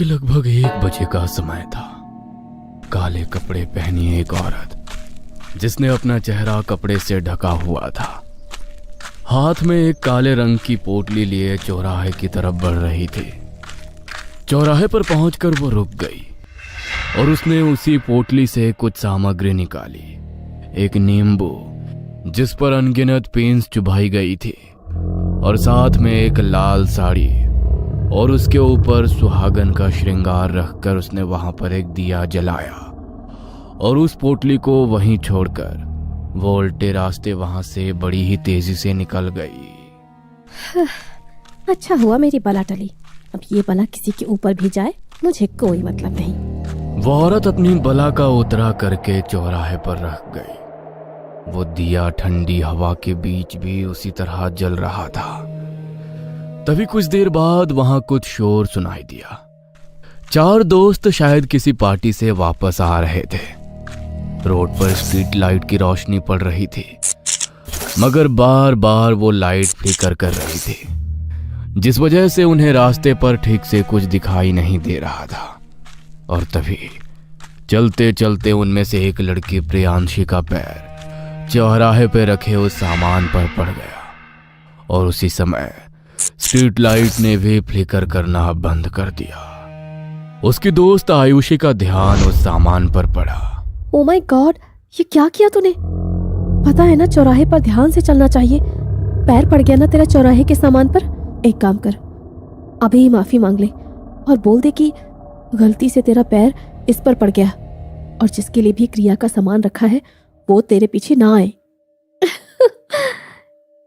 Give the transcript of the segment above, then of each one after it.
के लगभग 1 बजे का समय था। काले कपड़े पहनी एक औरत, जिसने अपना चेहरा कपड़े से ढका हुआ था, हाथ में एक काले रंग की पोटली लिए चौराहे की तरफ बढ़ रही थी। चौराहे पर पहुंचकर वो रुक गई और उसने उसी पोटली से कुछ सामग्री निकाली। एक नींबू जिस पर अनगिनत पेंस चुभाई गई थी, और साथ में एक लाल साड़ी, और उसके ऊपर सुहागन का श्रृंगार रखकर उसने वहां पर एक दिया जलाया और उस पोटली को वहीं छोड़कर वो उल्टे रास्ते वहां से बड़ी ही तेजी से निकल गई। अच्छा हुआ मेरी बला टली। अब ये बला किसी के ऊपर भी जाए, मुझे कोई मतलब नहीं। वो औरत अपनी बला का उतरा करके चौराहे पर रख गई। वो दिया ठंडी हवा के बीच भी उसी तरह जल रहा था। तभी कुछ देर बाद वहां कुछ शोर सुनाई दिया। 4 दोस्त शायद किसी पार्टी से वापस आ रहे थे। रोड पर स्ट्रीट लाइट की रोशनी पड़ रही थी, मगर बार बार वो लाइट फ्लिकर कर रही थी, जिस वजह से उन्हें रास्ते पर ठीक से कुछ दिखाई नहीं दे रहा था। और तभी चलते चलते उनमें से एक लड़की प्रियांशी का पैर चौराहे पे रखे उस सामान पर पड़ गया, और उसी समय स्ट्रीट लाइट ने भी फ्लिकर करना बंद कर दिया। उसकी दोस्त आयुषी का ध्यान उस सामान पर पड़ा। ओ माय गॉड, ये क्या किया तूने? पता है ना चौराहे पर ध्यान से चलना चाहिए। पैर पड़ गया ना तेरा चौराहे के सामान पर। एक काम कर, अभी ही माफी मांग ले और बोल दे कि गलती से तेरा पैर इस पर पड़ गया, और जिसके लिए भी क्रिया का सामान रखा है वो तेरे पीछे ना आए।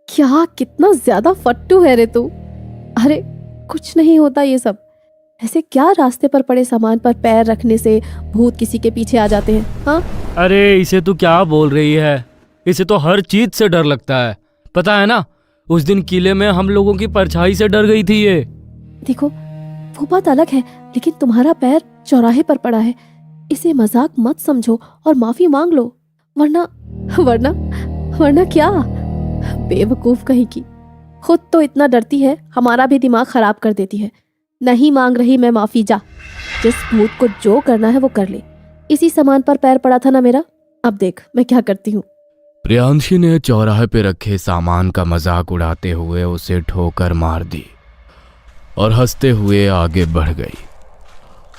क्या कितना ज्यादा फट्टू है रे तू। अरे कुछ नहीं होता ये सब। ऐसे क्या रास्ते पर पड़े सामान पर पैर रखने से भूत किसी के पीछे आ जाते हैं? हाँ, अरे इसे तू क्या बोल रही है? इसे तो हर चीज से डर लगता है, पता है ना। उस दिन किले में हम लोगों की परछाई से डर गई थी ये। देखो वो बात अलग है, लेकिन तुम्हारा पैर चौराहे पर पड़ा है, इसे मजाक मत समझो और माफी मांग लो, वरना वरना वरना क्या? बेवकूफ कहीं की। खुद तो इतना डरती है, हमारा भी दिमाग खराब कर देती है। नहीं मांग रही मैं माफी, जा। जिस भूत को जो करना है वो कर ले। इसी सामान पर पैर पड़ा था ना मेरा, अब देख मैं क्या करती हूँ। प्रियांशी ने चौराहे पे रखे सामान का मजाक उड़ाते हुए उसे ठोकर मार दी और हंसते हुए आगे बढ़ गई।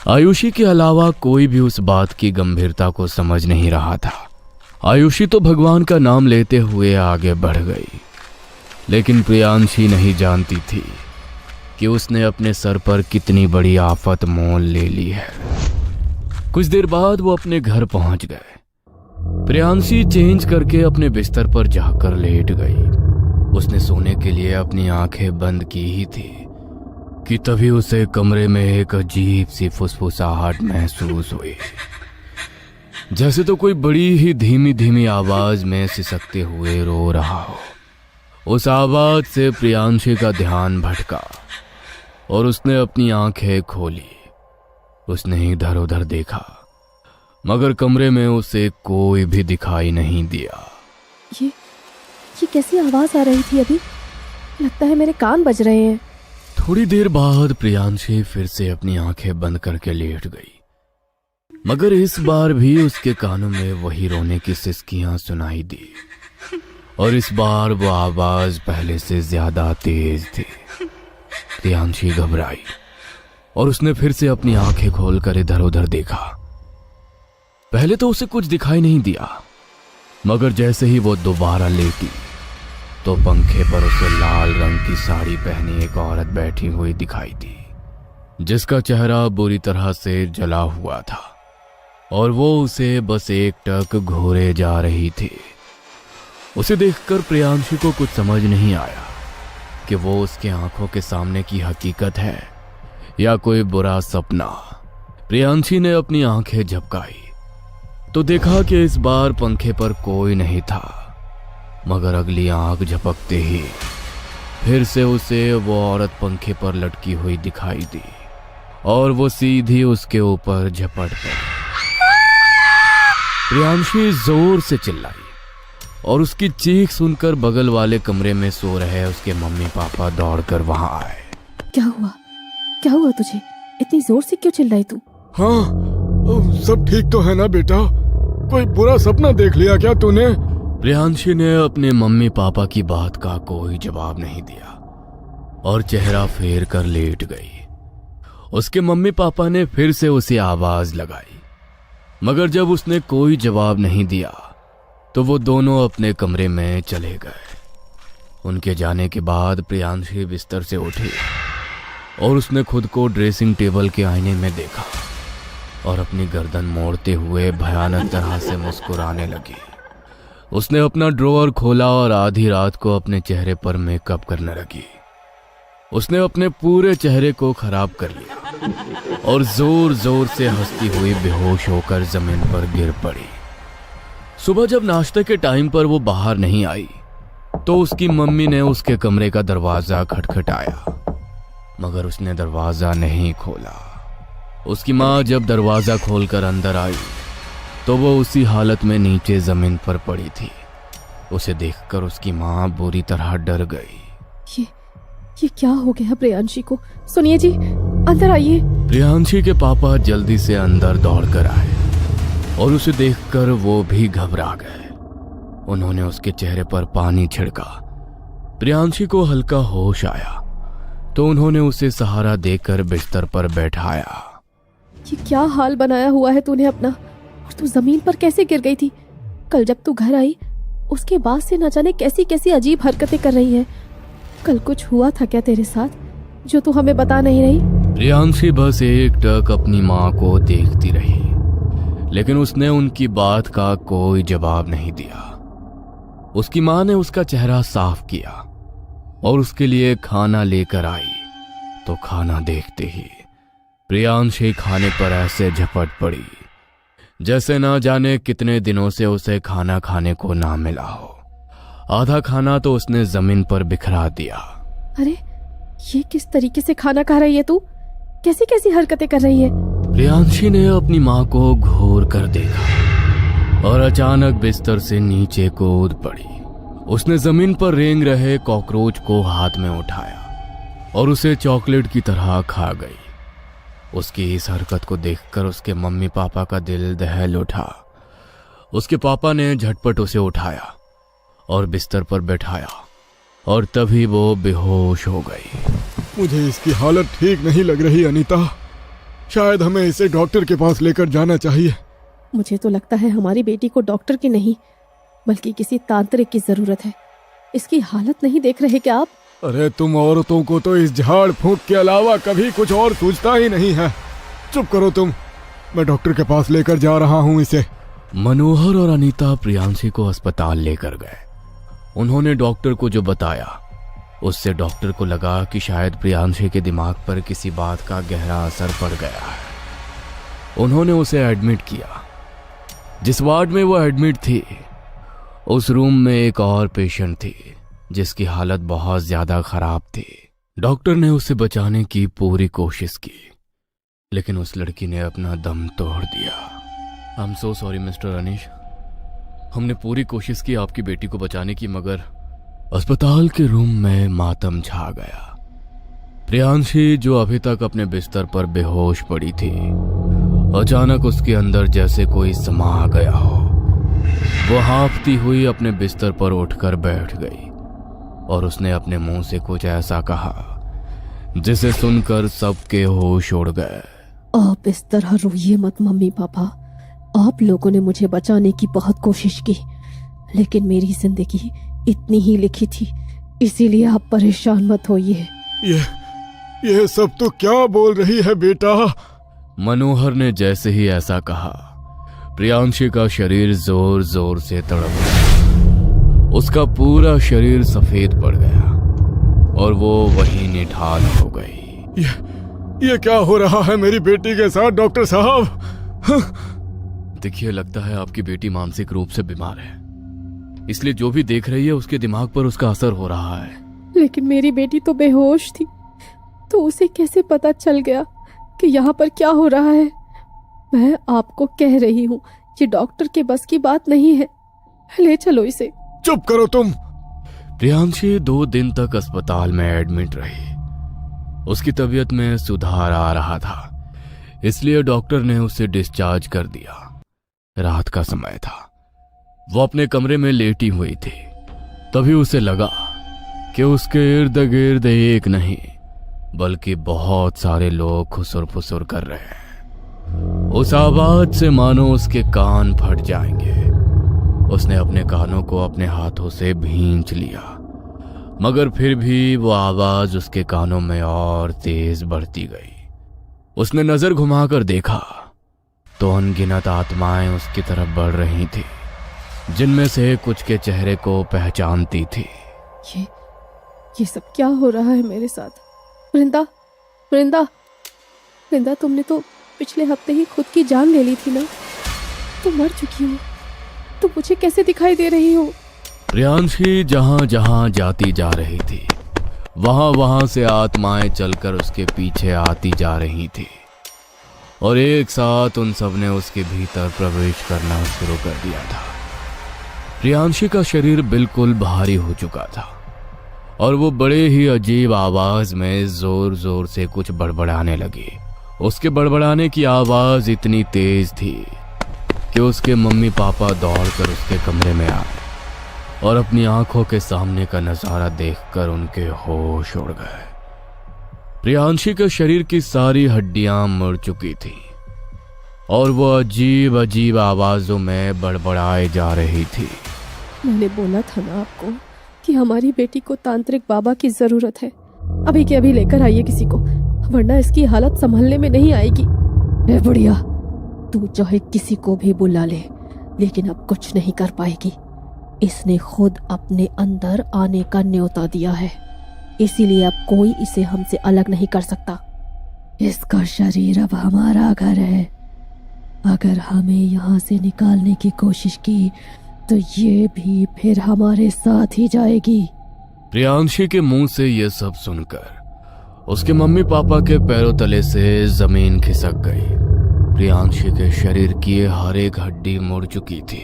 आयुषी के अलावा कोई भी उस बात की गंभीरता को समझ नहीं रहा था। आयुषी तो भगवान का नाम लेते हुए आगे बढ़ गई, लेकिन प्रियांशी नहीं जानती थी कि उसने अपने सर पर कितनी बड़ी आफत मोल ले ली है। कुछ देर बाद वो अपने घर पहुंच गए। प्रियांशी चेंज करके अपने बिस्तर पर जाकर लेट गई। उसने सोने के लिए अपनी आंखें बंद की ही थी कि तभी उसे कमरे में एक अजीब सी फुसफुसाहट महसूस हुई, जैसे तो कोई बड़ी ही धीमी धीमी आवाज में सिसकते हुए रो रहा हो। उस आवाज से प्रियांशी का ध्यान भटका और उसने अपनी आंखें खोली। उसने इधर उधर देखा, मगर कमरे में उसे कोई भी दिखाई नहीं दिया। ये कैसी आवाज आ रही थी अभी? लगता है मेरे कान बज रहे हैं। थोड़ी देर बाद प्रियांशी फिर से अपनी आंखें बंद करके लेट गई, मगर इस बार भी उसके कानों में वही रोने की सिसकियां सुनाई दी, और इस बार वो आवाज पहले से ज्यादा तेज थी। प्रियांशी घबराई और उसने फिर से अपनी आंखें खोलकर इधर उधर देखा। पहले तो उसे कुछ दिखाई नहीं दिया, मगर जैसे ही वो दोबारा लेटी तो पंखे पर उसे लाल रंग की साड़ी पहनी एक औरत बैठी हुई दिखाई दी, जिसका चेहरा बुरी तरह से जला हुआ था, और वो उसे बस एकटक घूरे जा रही थी। उसे देखकर प्रियांशी को कुछ समझ नहीं आया कि वो उसके आंखों के सामने की हकीकत है या कोई बुरा सपना। प्रियांशी ने अपनी आंखें झपकाई तो देखा कि इस बार पंखे पर कोई नहीं था, मगर अगली आंख झपकते ही फिर से उसे वो औरत पंखे पर लटकी हुई दिखाई दी, और वो सीधी उसके ऊपर झपट गई। प्रियांशी जोर से चिल्लाई, और उसकी चीख सुनकर बगल वाले कमरे में सो रहे उसके मम्मी पापा दौड़कर वहां आए। क्या हुआ तुझे? इतनी जोर से क्यों चिल्लाई तू? हाँ, सब ठीक तो है ना बेटा? कोई बुरा सपना देख लिया क्या तूने? प्रियांशी ने अपने मम्मी पापा की बात का कोई जवाब नहीं दिया और चेहरा फेर कर लेट गई। उसके मम्मी पापा ने फिर से उसे आवाज लगाई, मगर जब उसने कोई जवाब नहीं दिया तो वो दोनों अपने कमरे में चले गए। उनके जाने के बाद प्रियांशी बिस्तर से उठी और उसने खुद को ड्रेसिंग टेबल के आईने में देखा और अपनी गर्दन मोड़ते हुए भयानक तरह से मुस्कुराने लगी। उसने अपना ड्रॉअर खोला और आधी रात को अपने चेहरे पर मेकअप करने लगी। उसने अपने पूरे चेहरे को खराब कर लिया और जोर जोर से हंसती हुई बेहोश होकर जमीन पर गिर पड़ी। सुबह जब नाश्ते के टाइम पर वो बाहर नहीं आई तो उसकी मम्मी ने उसके कमरे का दरवाजा खटखटाया, मगर उसने दरवाजा नहीं खोला। उसकी माँ जब दरवाजा खोलकर अंदर आई तो वो उसी हालत में नीचे जमीन पर पड़ी थी। उसे देखकर उसकी माँ बुरी तरह डर गई। ये क्या हो गया प्रियांशी को? सुनिए जी, अंदर आइए। प्रियांशी के पापा जल्दी से अंदर दौड़कर आए और उसे देखकर वो भी घबरा गए। उन्होंने उसके चेहरे पर पानी छिड़का। प्रियांशी को हल्का होश आया तो उन्होंने उसे सहारा देकर बिस्तर पर बैठाया। ये क्या हाल बनाया हुआ है तूने अपना? और तू जमीन पर कैसे गिर गई थी? कल जब तू घर आई उसके बाद से न जाने कैसी कैसी अजीब हरकतें कर रही है। कल कुछ हुआ था क्या तेरे साथ जो तू हमें बता नहीं रही? प्रियांशी बस एक टक अपनी माँ को देखती रही, लेकिन उसने उनकी बात का कोई जवाब नहीं दिया। उसकी माँ ने उसका चेहरा साफ किया और उसके लिए खाना लेकर आई तो खाना देखते ही प्रियांशी खाने पर ऐसे झपट पड़ी जैसे ना जाने कितने दिनों से उसे खाना खाने को ना मिला हो। आधा खाना तो उसने जमीन पर बिखरा दिया। अरे ये किस तरीके से खाना खा रही है तू? कैसी कैसी हरकतें कर रही है? प्रियांशी ने अपनी माँ को घूर कर देखा और अचानक बिस्तर से नीचे कूद पड़ी। उसने जमीन पर रेंग रहे कॉकरोच को हाथ में उठाया और उसे चॉकलेट की तरह खा गई। उसकी इस हरकत को देखकर उसके मम्मी पापा का दिल दहल उठा। उसके पापा ने झटपट उसे उठाया और बिस्तर पर बैठाया और तभी वो बेहोश हो गई। मुझे इसकी हालत ठीक नहीं लग रही अनीता। शायद हमें इसे डॉक्टर के पास लेकर जाना चाहिए। मुझे तो लगता है हमारी बेटी को डॉक्टर की नहीं बल्कि किसी तांत्रिक की जरूरत है। इसकी हालत नहीं देख रहे क्या आप? अरे तुम औरतों को तो इस झाड़ फूंक के अलावा कभी कुछ और सूझता ही नहीं है। चुप करो तुम, मैं डॉक्टर के पास लेकर जा रहा हूँ इसे। मनोहर और अनीता प्रियांशी को अस्पताल लेकर गए। उन्होंने डॉक्टर को जो बताया उससे डॉक्टर को लगा कि शायद प्रियांशी के दिमाग पर किसी बात का गहरा असर पड़ गया है। उन्होंने उसे एडमिट किया। जिस वार्ड में वो एडमिट थी उस रूम में एक और पेशेंट थी जिसकी हालत बहुत ज्यादा खराब थी। डॉक्टर ने उसे बचाने की पूरी कोशिश की लेकिन उस लड़की ने अपना दम तोड़ दिया। I am so sorry mister Anish, हमने पूरी कोशिश की आपकी बेटी को बचाने की, मगर अस्पताल के रूम में मातम छा गया। प्रियांशी जो अभी तक अपने बिस्तर पर बेहोश पड़ी थी, अचानक उसके अंदर जैसे कोई समा गया हो। वो हाँफती हुई अपने बिस्तर पर उठकर बैठ गई और उसने अपने मुंह से कुछ ऐसा कहा जिसे सुनकर सबके होश उड़ गए। आप इस तरह रोइए मत मम्मी पापा। आप लोगों ने मुझे बचाने की बहुत कोशिश की लेकिन मेरी जिंदगी इतनी ही लिखी थी, इसीलिए आप परेशान मत होइए। ये सब तो क्या बोल रही है बेटा? मनोहर ने जैसे ही ऐसा कहा प्रियांशी का शरीर जोर जोर से तड़प गया। उसका पूरा शरीर सफेद पड़ गया और वो वहीं निठाल हो गई। ये क्या हो रहा है मेरी बेटी के साथ डॉक्टर साहब? देखिए, लगता है आपकी बेटी मानसिक रूप से बीमार है, इसलिए जो भी देख रही है उसके दिमाग पर उसका असर हो रहा है। लेकिन मेरी बेटी तो बेहोश थी, तो उसे कैसे पता चल गया कि यहाँ पर क्या हो रहा है? मैं आपको कह रही हूँ ये डॉक्टर के बस की बात नहीं है। ले चलो इसे। चुप करो तुम। प्रियांशी 2 दिन तक अस्पताल में एडमिट रही। उसकी तबीयत में सुधार आ रहा था, इसलिए डॉक्टर ने उसे डिस्चार्ज कर दिया। रात का समय था, वो अपने कमरे में लेटी हुई थी। तभी उसे लगा कि उसके इर्द गिर्द एक नहीं बल्कि बहुत सारे लोग खुसुर फुसुर कर रहे हैं। उस आवाज से मानो उसके कान फट जाएंगे। उसने अपने कानों को अपने हाथों से भींच लिया, मगर फिर भी वो आवाज उसके कानों में और तेज बढ़ती गई। उसने नजर घुमाकर देखा तो अनगिनत आत्माएं उसकी तरफ बढ़ रही थी, जिनमें से कुछ के चेहरे को पहचानती थी। ये सब क्या हो रहा है मेरे साथ? वृंदा, वृंदा, वृंदा, तुमने तो पिछले हफ्ते ही खुद की जान ले ली थी ना। तुम मर चुकी हो, तुम मुझे कैसे दिखाई दे रही हो? प्रियांशी जहां जहां जाती जा रही थी, वहां वहां से आत्माएं चलकर उसके पीछे आती जा रही थी और एक साथ उन सब ने उसके भीतर प्रवेश करना शुरू कर दिया था। प्रियांशी का शरीर बिल्कुल भारी हो चुका था और वो बड़े ही अजीब आवाज में जोर जोर से कुछ बड़बड़ाने लगी। उसके बड़बड़ाने की आवाज इतनी तेज थी कि उसके मम्मी पापा दौड़कर उसके कमरे में आए और अपनी आंखों के सामने का नजारा देखकर उनके होश उड़ गए। प्रियांशी के शरीर की सारी हड्डियां मुड़ चुकी थी और वो अजीब अजीब आवाजों में बड़बड़ाए जा रही थी। मैंने बोला था ना आपको कि हमारी बेटी को तांत्रिक बाबा की जरूरत है। अभी के अभी लेकर आइए किसी को, वरना इसकी हालत संभलने में नहीं आएगी। ए बुढ़िया, तू चाहे किसी को भी बुला ले, लेकिन अब कुछ नहीं कर पाएगी। इसने खुद अपने अंदर आने का न्योता दिया है, इसीलिए अब कोई इसे हमसे अलग नहीं कर सकता। इसका शरीर अब हमारा घर है। अगर हमें यहाँ से निकालने की कोशिश की तो ये भी फिर हमारे साथ ही जाएगी। प्रियांशी के मुंह से ये सब सुनकर उसके मम्मी पापा के पैरों तले से जमीन खिसक गई। प्रियांशी के शरीर की हर एक हड्डी मुड़ चुकी थी,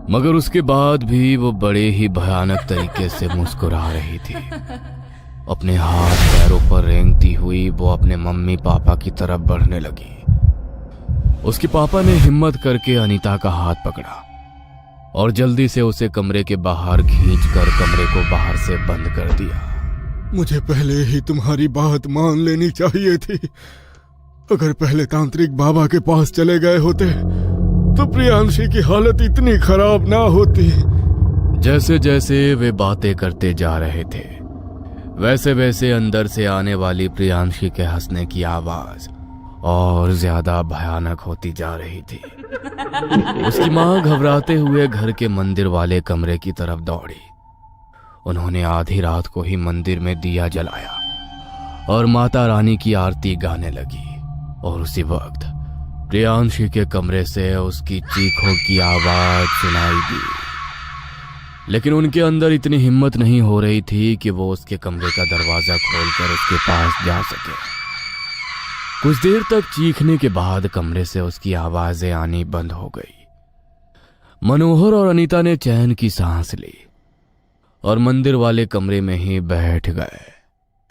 मगर उसके बाद भी वो बड़े ही भयानक तरीके से मुस्कुरा रही थी। अपने हाथ पैरों पर रेंगती हुई वो अपने मम्मी पापा की तरफ बढ़ने लगी। उसके पापा ने हिम्मत करके अनीता का हाथ पकड़ा और जल्दी से उसे कमरे के बाहर खींचकर कमरे को बाहर से बंद कर दिया। मुझे पहले ही तुम्हारी बात मान लेनी चाहिए थी। अगर पहले तांत्रिक बाबा के पास चले गए होते तो प्रियांशी की हालत इतनी खराब ना होती। जैसे जैसे वे बातें करते जा रहे थे, वैसे वैसे अंदर से आने वाली प्रियांशी के हंसने की आवाज और ज्यादा भयानक होती जा रही थी। उसकी मां घबराते हुए घर के मंदिर वाले कमरे की तरफ दौड़ी। उन्होंने आधी रात को ही मंदिर में दिया जलाया और माता रानी की आरती गाने लगी और उसी वक्त प्रियांशी के कमरे से उसकी चीखों की आवाज सुनाई दी। लेकिन उनके अंदर इतनी हिम्मत नहीं हो रही थी कि वो उसके कमरे का दरवाजा खोलकर उसके पास जा सके। कुछ देर तक चीखने के बाद कमरे से उसकी आवाजें आनी बंद हो गई। मनोहर और अनीता ने चैन की सांस ली और मंदिर वाले कमरे में ही बैठ गए।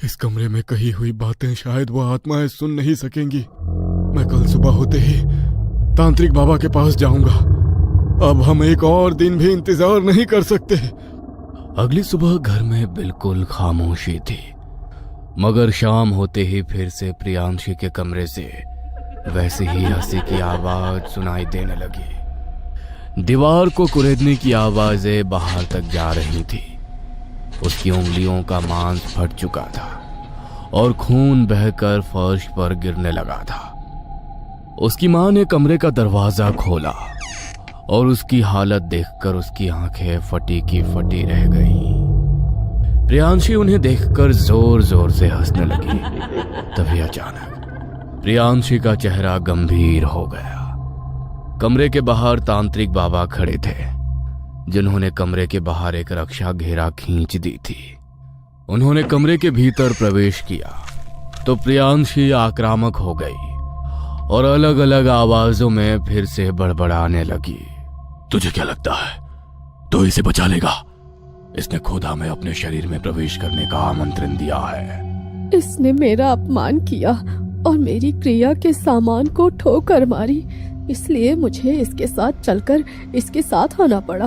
इस कमरे में कही हुई बातें शायद वो आत्माएं सुन नहीं सकेंगी। मैं कल सुबह होते ही तांत्रिक बाबा के पास जाऊंगा। अब हम एक और दिन भी इंतजार नहीं कर सकते। अगली सुबह घर में बिल्कुल खामोशी थी, मगर शाम होते ही फिर से प्रियांशी के कमरे से वैसे ही हंसी की आवाज सुनाई देने लगी। दीवार को कुरेदने की आवाजें बाहर तक जा रही थी। उसकी उंगलियों का मांस फट चुका था और खून बहकर फर्श पर गिरने लगा था। उसकी मां ने कमरे का दरवाजा खोला और उसकी हालत देखकर उसकी आंखें फटी की फटी रह गईं। प्रियांशी उन्हें देखकर जोर जोर से हंसने लगी। तभी अचानक प्रियांशी का चेहरा गंभीर हो गया। कमरे के बाहर तांत्रिक बाबा खड़े थे, जिन्होंने कमरे के बाहर एक रक्षा घेरा खींच दी थी। उन्होंने कमरे के भीतर प्रवेश किया तो प्रियांशी आक्रामक हो गई और अलग अलग आवाजों में फिर से बड़बड़ाने लगी। तुझे क्या लगता है तो इसे बचा लेगा? इसने खुद हमें अपने शरीर में प्रवेश करने का आमंत्रण दिया है। इसने मेरा अपमान किया और मेरी क्रिया के सामान को ठोकर मारी, इसलिए मुझे इसके साथ चलकर इसके साथ आना पड़ा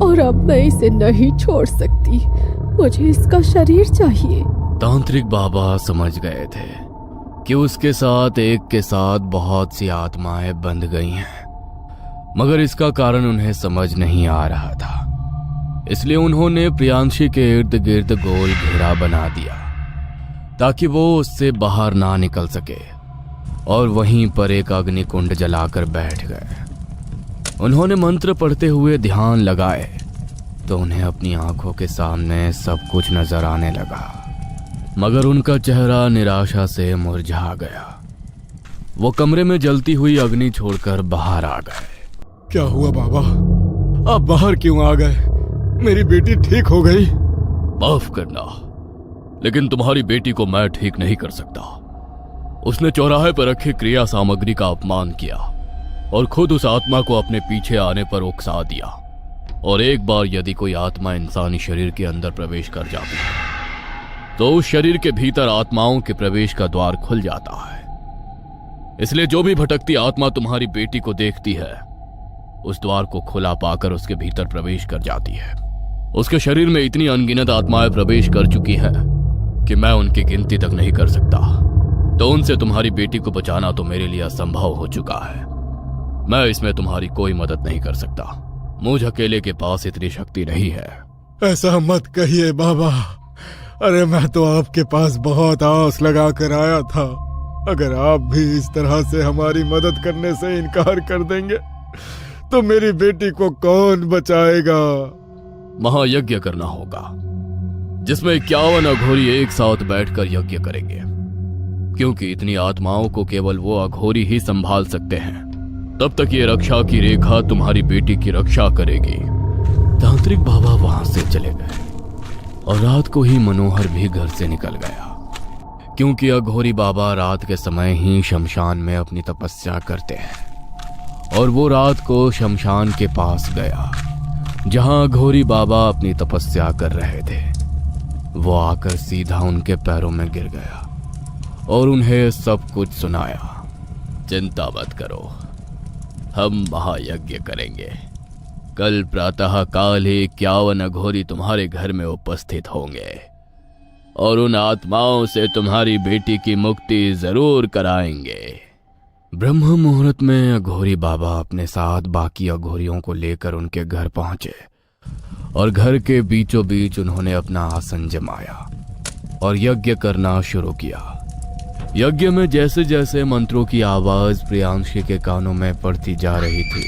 और अब मैं इसे नहीं छोड़ सकती। मुझे इसका शरीर चाहिए। तांत्रिक बाबा समझ गए थे कि उसके साथ एक के साथ बहुत सी आत्माएं बंध गई हैं, मगर इसका कारण उन्हें समझ नहीं आ रहा था। इसलिए उन्होंने प्रियांशी के इर्द गिर्द गोल घेरा बना दिया ताकि वो उससे बाहर ना निकल सके, और वहीं पर एक अग्निकुंड जलाकर बैठ गए। उन्होंने मंत्र पढ़ते हुए ध्यान लगाए तो उन्हें अपनी आंखों के सामने सब कुछ नजर आने लगा, मगर उनका चेहरा निराशा से मुरझा गया। वो कमरे में जलती हुई अग्नि छोड़कर बाहर आ गए। क्या हुआ बाबा, आप बाहर क्यों आ गए? मेरी बेटी ठीक हो गई? माफ करना, लेकिन तुम्हारी बेटी को मैं ठीक नहीं कर सकता। उसने चौराहे पर रखी क्रिया सामग्री का अपमान किया और खुद उस आत्मा को अपने पीछे आने पर उकसा दिया। और एक बार यदि कोई आत्मा इंसानी शरीर के अंदर प्रवेश कर जाती है तो उस शरीर के भीतर आत्माओं के प्रवेश का द्वार खुल जाता है। इसलिए जो भी भटकती आत्मा तुम्हारी बेटी को देखती है उस द्वार को खुला पाकर उसके भीतर प्रवेश कर जाती है। उसके शरीर में इतनी अनगिनत आत्माएं प्रवेश कर चुकी हैं कि मैं उनकी गिनती तक नहीं कर सकता। तो उनसे तुम्हारी बेटी को बचाना तो मेरे लिए असंभव हो चुका है। मैं इसमें तुम्हारी कोई मदद नहीं कर सकता। मुझ अकेले के पास इतनी शक्ति नहीं है। ऐसा मत कहिए बाबा। अरे मैं तो आपके पास बहुत आस लगा कर आया था। अगर आप भी इस तरह से हमारी मदद करने से इनकार कर देंगे तो मेरी बेटी को कौन बचाएगा? महायज्ञ करना होगा जिसमें 51 अघोरी एक साथ बैठकर यज्ञ करेंगे, क्योंकि इतनी आत्माओं को केवल वो अघोरी ही संभाल सकते हैं। तब तक ये रक्षा की रेखा तुम्हारी बेटी की रक्षा करेगी। तांत्रिक बाबा वहां से चले गए और रात को ही मनोहर भी घर से निकल गया, क्योंकि अघोरी बाबा रात के समय ही शमशान में अपनी तपस्या करते हैं। और वो रात को शमशान के पास गया जहां अघोरी बाबा अपनी तपस्या कर रहे थे। वो आकर सीधा उनके पैरों में गिर गया और उन्हें सब कुछ सुनाया। चिंता मत करो, हम महायज्ञ करेंगे। कल प्रातः काल ही 51 अघोरी तुम्हारे घर में उपस्थित होंगे और उन आत्माओं से तुम्हारी बेटी की मुक्ति जरूर कराएंगे। ब्रह्म मुहूर्त में अघोरी बाबा अपने साथ बाकी अघोरियों को लेकर उनके घर पहुंचे और घर के बीचों बीच उन्होंने अपना आसन जमाया और यज्ञ करना शुरू किया। यज्ञ में जैसे जैसे मंत्रों की आवाज प्रियांशी के कानों में पड़ती जा रही थी,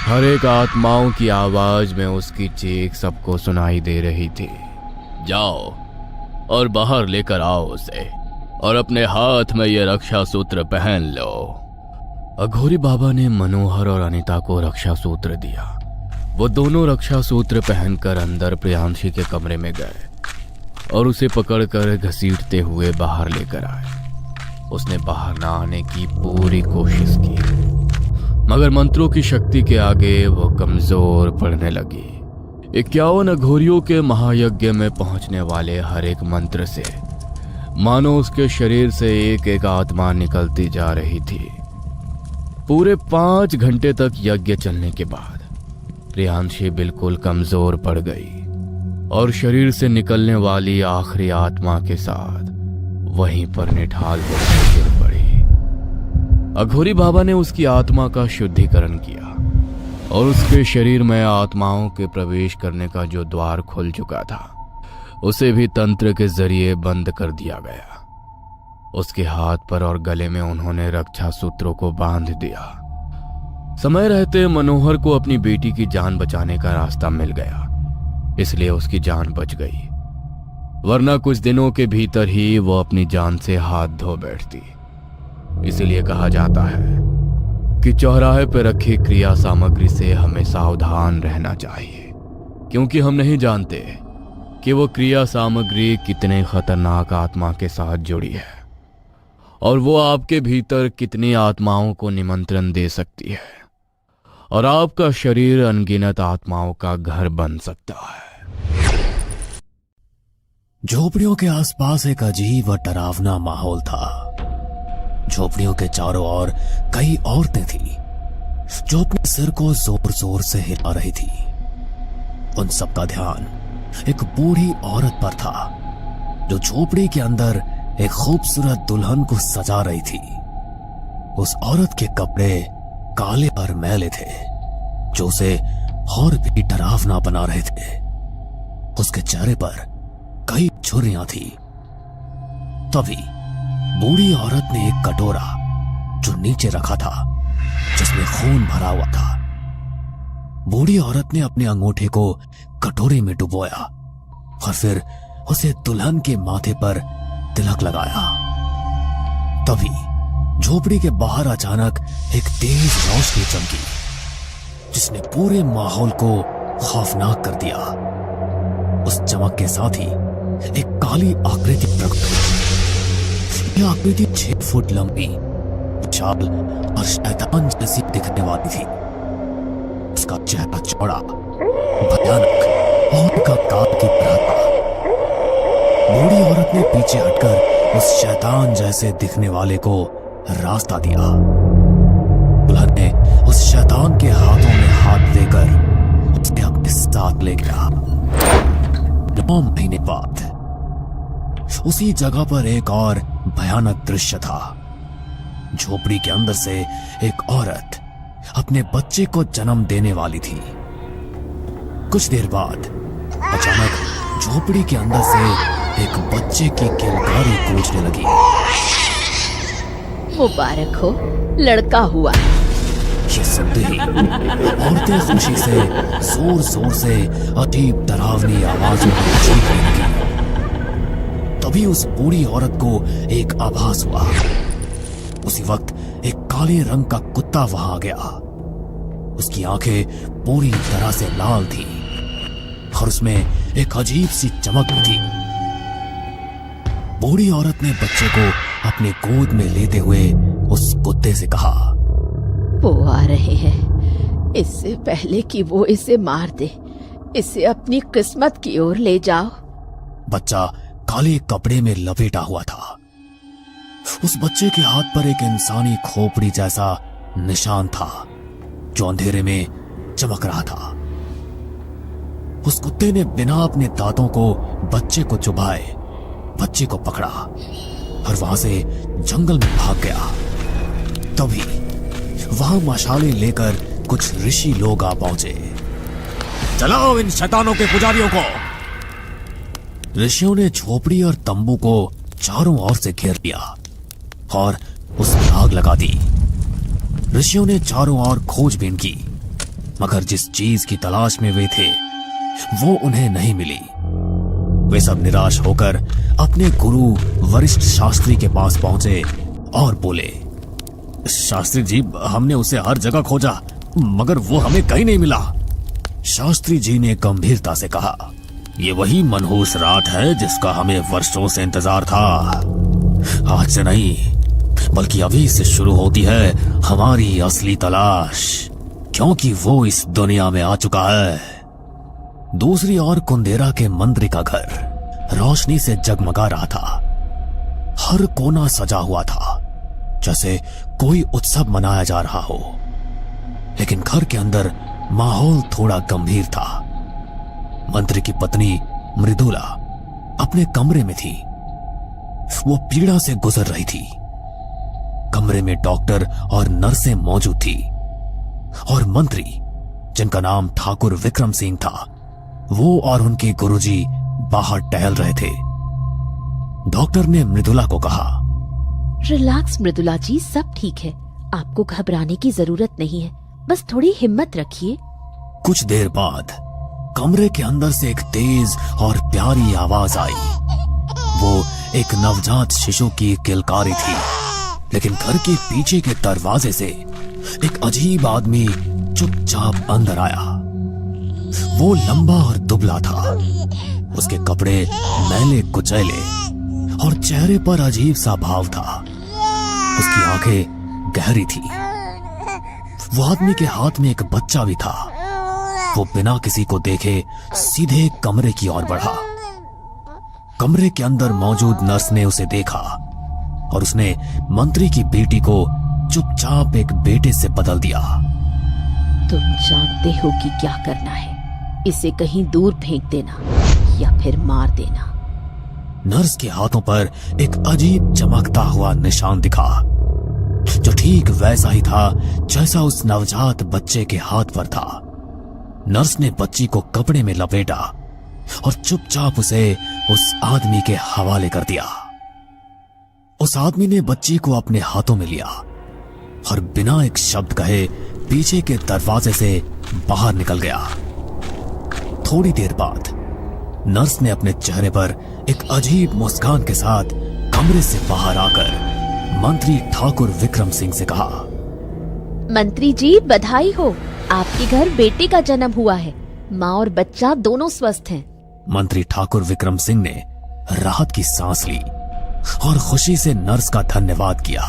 हर एक आत्माओं की आवाज में उसकी चीख सबको सुनाई दे रही थी। जाओ और बाहर लेकर आओ उसे और अपने हाथ में ये रक्षा सूत्र पहन लो। अघोरी बाबा ने मनोहर और अनीता को रक्षा सूत्र दिया। वो दोनों रक्षा सूत्र पहनकर अंदर प्रियांशी के कमरे में गए और उसे पकड़कर घसीटते हुए बाहर लेकर आए। उसने बाहर ना आने की पूरी कोशिश की, मगर मंत्रों की शक्ति के आगे वो कमजोर पड़ने लगी। 51 अघोरियों के महायज्ञ में पहुंचने वाले हर एक मंत्र से मानो उसके शरीर से एक एक आत्मा निकलती जा रही थी। पूरे 5 घंटे तक यज्ञ चलने के बाद प्रियांशी बिल्कुल कमजोर पड़ गई और शरीर से निकलने वाली आखिरी आत्मा के साथ वहीं पर निठाल होकर गिर पड़ी। अघोरी बाबा ने उसकी आत्मा का शुद्धिकरण किया और उसके शरीर में आत्माओं के प्रवेश करने का जो द्वार खुल चुका था उसे भी तंत्र के जरिए बंद कर दिया गया। उसके हाथ पर और गले में उन्होंने रक्षा सूत्रों को बांध दिया। समय रहते मनोहर को अपनी बेटी की जान बचाने का रास्ता मिल गया, इसलिए उसकी जान बच गई, वरना कुछ दिनों के भीतर ही वो अपनी जान से हाथ धो बैठती। इसीलिए कहा जाता है कि चौराहे पर रखी क्रिया सामग्री से हमें सावधान रहना चाहिए, क्योंकि हम नहीं जानते कि वो क्रिया सामग्री कितने खतरनाक आत्मा के साथ जुड़ी है और वो आपके भीतर कितनी आत्माओं को निमंत्रण दे सकती है और आपका शरीर अनगिनत आत्माओं का घर बन सकता है। झोपड़ियों के आसपास एक अजीब और डरावना माहौल था। झोपड़ियों के चारों ओर कई औरतें थीं जो अपने सिर को जोर जोर से हिला रही थी। उन सबका ध्यान एक बूढ़ी औरत पर था जो झोपड़ी के अंदर एक खूबसूरत दुल्हन को सजा रही थी। उस औरत के कपड़े काले और मैले थे जो उसे और भी डरावना बना रहे थे। उसके चेहरे पर कई झुर्रियां थी। तभी बूढ़ी औरत ने एक कटोरा जो नीचे रखा था जिसमें खून भरा हुआ था, बूढ़ी औरत ने अपने अंगूठे को कटोरे में डुबोया और फिर उसे दुल्हन के माथे पर तिलक लगाया। तभी झोपड़ी के बाहर अचानक एक तेज रोशनी चमकी जिसने पूरे माहौल को खौफनाक कर दिया। उस चमक के साथ ही एक काली आकृति प्रकट हुई। यह आकृति 6 फुट लंबी, विशाल और शैतान जैसी दिखने वाली थी। उसका चेहरा चौड़ा, भयानक और कंकाल की तरह था। बूढ़ी औरत ने पीछे हटकर उस शैतान जैसे दिखने वाले को रास्ता दिया। दुल्हन ने उस शैतान के हाथों में हाथ देकर उसे अपने साथ ले गया। 9 महीने बाद उसी जगह पर एक और भयानक दृश्य था। झोपड़ी के अंदर से एक औरत अपने बच्चे को जन्म देने वाली थी। कुछ देर बाद अचानक झोपड़ी के अंदर से एक बच्चे की किलकारी गूंजने लगी। मुबारक हो, लड़का हुआ। ये सुनते ही औरतें खुशी से जोर जोर से अजीब डरावनी आवाजों में चीखने लगी। तभी उस बूढ़ी औरत को एक आभास हुआ। उसी वक्त एक काले रंग का कुत्ता वहां आ गया। उसकी आंखें पूरी तरह से लाल थी और उसमें एक अजीब सी चमक भी थी। बूढ़ी औरत ने बच्चे को अपने गोद में लेते हुए उस कुत्ते से कहा, वो आ रहे हैं। इससे पहले कि वो इसे मार दे, इसे अपनी किस्मत की ओर ले जाओ। बच्चा काले कपड़े में लपेटा हुआ था। उस बच्चे के हाथ पर एक इंसानी खोपड़ी जैसा निशान था जो अंधेरे में चमक रहा था। उस कुत्ते ने बिना अपने दांतों को बच्चे को चुभाए बच्चे को पकड़ा और वहां से जंगल में भाग गया। तभी वहां मशाले लेकर कुछ ऋषि लोग आ पहुंचे। चलाओ इन शैतानों के पुजारियों को। ऋषियों ने झोपड़ी और तंबू को चारों ओर से घेर लिया और उसमें आग लगा दी। ऋषियों ने चारों ओर खोजबीन की, मगर जिस चीज की तलाश में वे थे वो उन्हें नहीं मिली। वे सब निराश होकर अपने गुरु वरिष्ठ शास्त्री के पास पहुंचे और बोले, शास्त्री जी, हमने उसे हर जगह खोजा मगर वो हमें कहीं नहीं मिला। शास्त्री जी ने गंभीरता से कहा, ये वही मनहूस रात है जिसका हमें वर्षों से इंतजार था। आज से नहीं बल्कि अभी से शुरू होती है हमारी असली तलाश, क्योंकि वो इस दुनिया में आ चुका है। दूसरी ओर कुंदेरा के मंत्री का घर रोशनी से जगमगा रहा था। हर कोना सजा हुआ था जैसे कोई उत्सव मनाया जा रहा हो, लेकिन घर के अंदर माहौल थोड़ा गंभीर था। मंत्री की पत्नी मृदुला अपने कमरे में थी। वो पीड़ा से गुजर रही थी। कमरे में डॉक्टर और नर्सें मौजूद थी और मंत्री, जिनका नाम ठाकुर विक्रम सिंह था, वो और उनके गुरुजी बाहर टहल रहे थे। डॉक्टर ने मृदुला को कहा, रिलैक्स मृदुला जी, सब ठीक है। आपको घबराने की जरूरत नहीं है, बस थोड़ी हिम्मत रखिए। कुछ देर बाद कमरे के अंदर से एक तेज और प्यारी आवाज आई। वो एक नवजात शिशु की किलकारी थी, लेकिन घर के पीछे के दरवाजे से एक अजीब आदमी चुपचाप अंदर आया। वो लंबा और दुबला था। उसके कपड़े मैले कुचैले और चेहरे पर अजीब सा भाव था। उसकी आंखें गहरी थी। वो आदमी के हाथ में एक बच्चा भी था। वो बिना किसी को देखे सीधे कमरे की ओर बढ़ा। कमरे के अंदर मौजूद नर्स ने उसे देखा और उसने मंत्री की बेटी को चुपचाप एक बेटे से बदल दिया। तुम जानते हो कि क्या करना है। इसे कहीं दूर फेंक देना या फिर मार देना। नर्स के हाथों पर एक अजीब चमकता हुआ निशान दिखा, जो ठीक वैसा ही था जैसा उस नवजात बच्चे के हाथ पर था। नर्स ने बच्ची को कपड़े में लपेटा और चुपचाप उसे उस आदमी के हवाले कर दिया। उस आदमी ने बच्ची को अपने हाथों में लिया और बिना एक शब्द कहे पीछे के दरवाजे से बाहर निकल गया। थोड़ी देर बाद नर्स ने अपने चेहरे पर एक अजीब मुस्कान के साथ कमरे से बाहर आकर मंत्री ठाकुर विक्रम सिंह से कहा, मंत्री जी बधाई हो, आपके घर बेटे का जन्म हुआ है। माँ और बच्चा दोनों स्वस्थ हैं। मंत्री ठाकुर विक्रम सिंह ने राहत की सांस ली और खुशी से नर्स का धन्यवाद किया।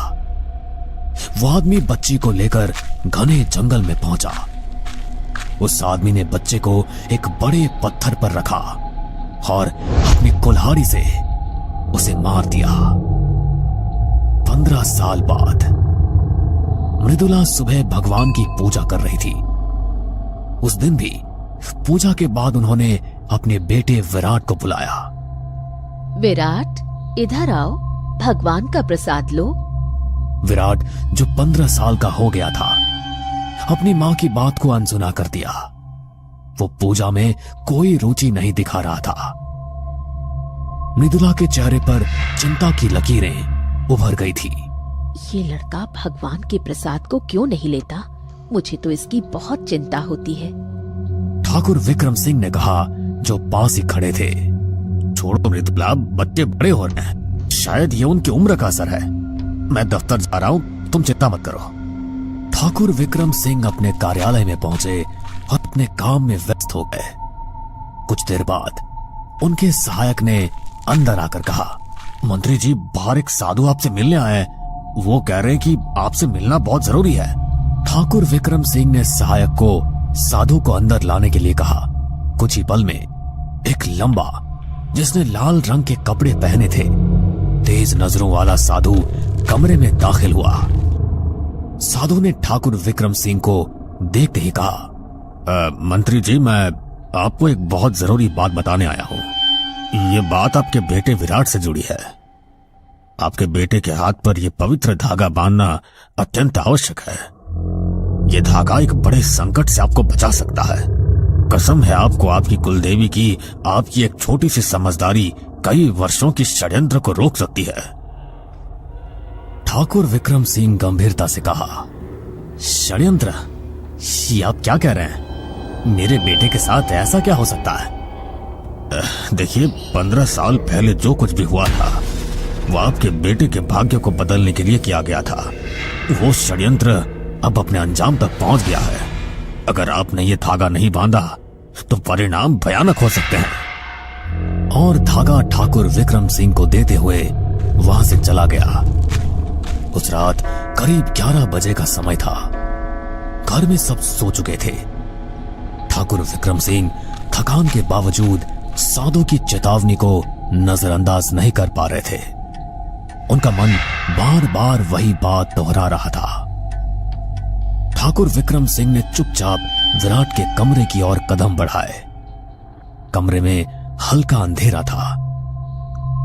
वो आदमी बच्ची को लेकर घने जंगल में पहुंचा। उस आदमी ने बच्चे को एक बड़े पत्थर पर रखा और अपनी कुल्हाड़ी से उसे मार दिया। 15 साल बाद मृदुला सुबह भगवान की पूजा कर रही थी। उस दिन भी पूजा के बाद उन्होंने अपने बेटे विराट को बुलाया। विराट, इधर आओ, भगवान का प्रसाद लो। विराट, जो 15 साल का हो गया था, अपनी मां की बात को अनसुना कर दिया। वो पूजा में कोई रुचि नहीं दिखा रहा था। मृदुला के चेहरे पर चिंता की लकीरें उभर गई थी। ये लड़का भगवान के प्रसाद को क्यों नहीं लेता? मुझे तो इसकी बहुत चिंता होती है। ठाकुर विक्रम सिंह ने कहा, जो पास ही खड़े थे। छोड़ो मृदुला, बच्चे बड़े हो रहे हैं, शायद ये उनकी उम्र का असर है। मैं दफ्तर जा रहा हूं, तुम चिंता मत करो। ठाकुर विक्रम सिंह अपने कार्यालय में पहुंचे और अपने काम में व्यस्त हो गए। कुछ देर बाद उनके सहायक ने अंदर आकर कहा, मंत्री जी, बाहर एक साधु आपसे मिलने आए हैं। वो कह रहे हैं कि आपसे मिलना बहुत जरूरी है। ठाकुर विक्रम सिंह ने सहायक को साधु को अंदर लाने के लिए कहा। कुछ ही पल में एक लंबा, जिसने लाल रंग के कपड़े पहने थे, तेज नजरों वाला साधु कमरे में दाखिल हुआ। साधु ने ठाकुर विक्रम सिंह को देखते ही कहा, मंत्री जी, मैं आपको एक बहुत जरूरी बात बताने आया हूं। ये बात आपके बेटे विराट से जुड़ी है। आपके बेटे के हाथ पर यह पवित्र धागा बांधना अत्यंत आवश्यक है। यह धागा एक बड़े संकट से आपको बचा सकता है। कसम है आपको, आपकी कुलदेवी की आपकी एक छोटी सी समझदारी कई वर्षों की षड्यंत्र को रोक सकती है। ठाकुर विक्रम सिंह गंभीरता से कहा, षड्यंत्र? ये आप क्या कह रहे हैं? मेरे बेटे के साथ ऐसा क्या हो सकता है? देखिए, 15 साल पहले जो कुछ भी हुआ था वो आपके बेटे के भाग्य को बदलने के लिए किया गया था। वो षड्यंत्र अब अपने अंजाम तक पहुंच गया है। अगर आपने ये धागा नहीं बांधा तो परिणाम भयानक हो सकते हैं। और धागा ठाकुर विक्रम सिंह को देते हुए वहां से चला गया। उस रात करीब 11 बजे का समय था। घर में सब सो चुके थे। ठाकुर विक्रम सिंह थकान के बावजूद साधु की चेतावनी को नजरअंदाज नहीं कर पा रहे थे। उनका मन बार बार वही बात दोहरा रहा था। ठाकुर विक्रम सिंह ने चुपचाप विराट के कमरे की ओर कदम बढ़ाए। कमरे में हल्का अंधेरा था।